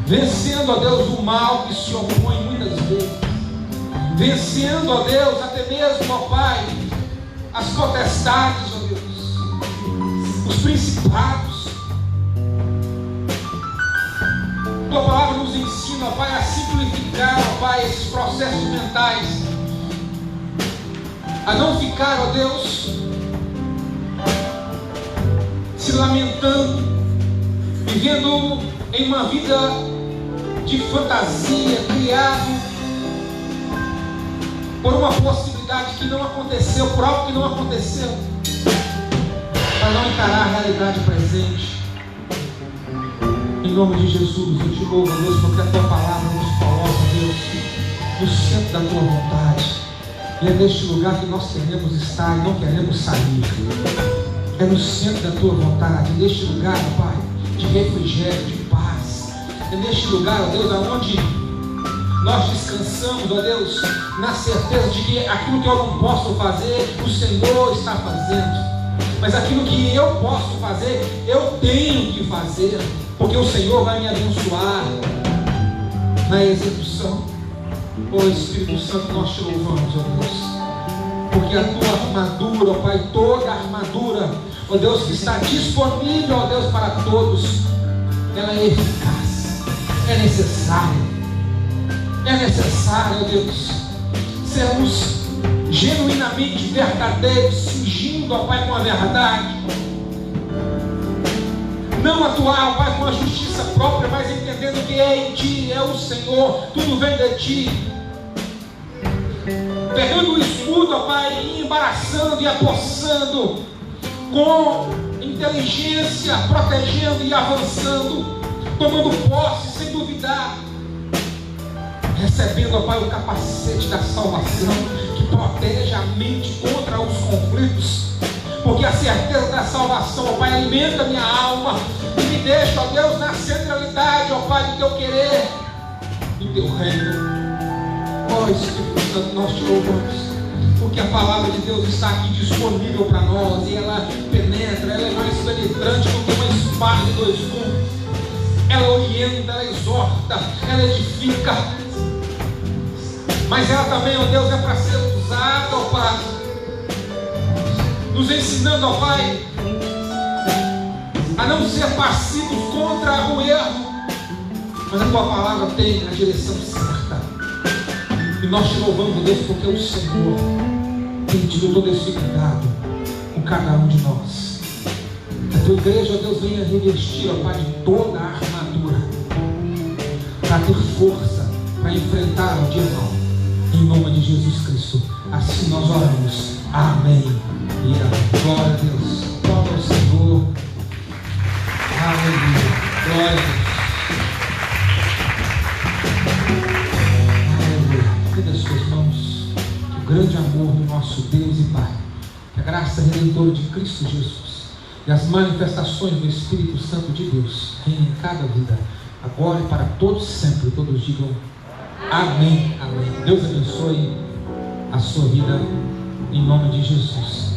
vencendo, ó Deus, o mal que se opõe muitas vezes, vencendo, ó Deus, até mesmo, ó Pai, as potestades, ó Deus, os principados. Tua palavra nos ensina, ó Pai, a simplificar, ó Pai, esses processos mentais, a não ficar, ó Deus, se lamentando, vivendo em uma vida de fantasia, criado por uma possibilidade que não aconteceu, por algo que não aconteceu, para não encarar a realidade presente. Em nome de Jesus, eu te louvo, Deus, porque a tua palavra nos coloca, Deus, no centro da tua vontade. E é neste lugar que nós queremos estar e não queremos sair. É no centro da tua vontade, neste lugar, Pai, de refrigério, de paz. É neste lugar, ó Deus, aonde nós descansamos, ó Deus, na certeza de que aquilo que eu não posso fazer, o Senhor está fazendo. Mas aquilo que eu posso fazer, eu tenho que fazer, porque o Senhor vai me abençoar na execução. Ó Espírito Santo, nós te louvamos, ó Deus, porque a tua armadura, ó Pai, toda a armadura, ó Deus, que está disponível, ó Deus, para todos, ela é eficaz, é necessária. É necessário, ó Deus, sermos genuinamente verdadeiros, cingindo, ó Pai, com a verdade. Não atuar, ó Pai, com a justiça própria, mas entendendo que é em Ti, é o Senhor, tudo vem de Ti. Pegando o escudo, ó Pai, e embaraçando e apossando, com inteligência, protegendo e avançando, tomando posse sem duvidar. Recebendo, ó Pai, o capacete da salvação, que protege a mente contra os conflitos, porque a certeza da salvação, ó Pai, alimenta minha alma e me deixa, ó Deus, na centralidade, ó Pai, do Teu querer, do Teu reino. Ó Espírito Santo, nós te louvamos, porque a palavra de Deus está aqui disponível para nós, e ela penetra, ela é mais penetrante do que uma espada de 2 gumes. Ela orienta, ela exorta, ela edifica. Mas ela também, ó Deus, é para ser usada, ó Pai, nos ensinando, ó Pai, a não ser passivos contra o erro, mas a Tua palavra tem a direção certa. E nós te louvamos, ó Deus, porque o Senhor tem tido todo esse cuidado com cada um de nós. Que a Tua igreja, ó Deus, venha revestir, ó Pai, de toda a armadura, para ter força para enfrentar o dia mau. Em nome de Jesus Cristo, assim nós oramos. Amém e amém. Glória a Deus. Glória ao Senhor. Aleluia. Glória a Deus. Aleluia. Estenda as suas mãos. Que o grande amor do nosso Deus e Pai, que a graça redentora de Cristo Jesus e as manifestações do Espírito Santo de Deus reinem em cada vida, agora e para todos sempre. Todos digam amém, amém. Deus abençoe a sua vida em nome de Jesus.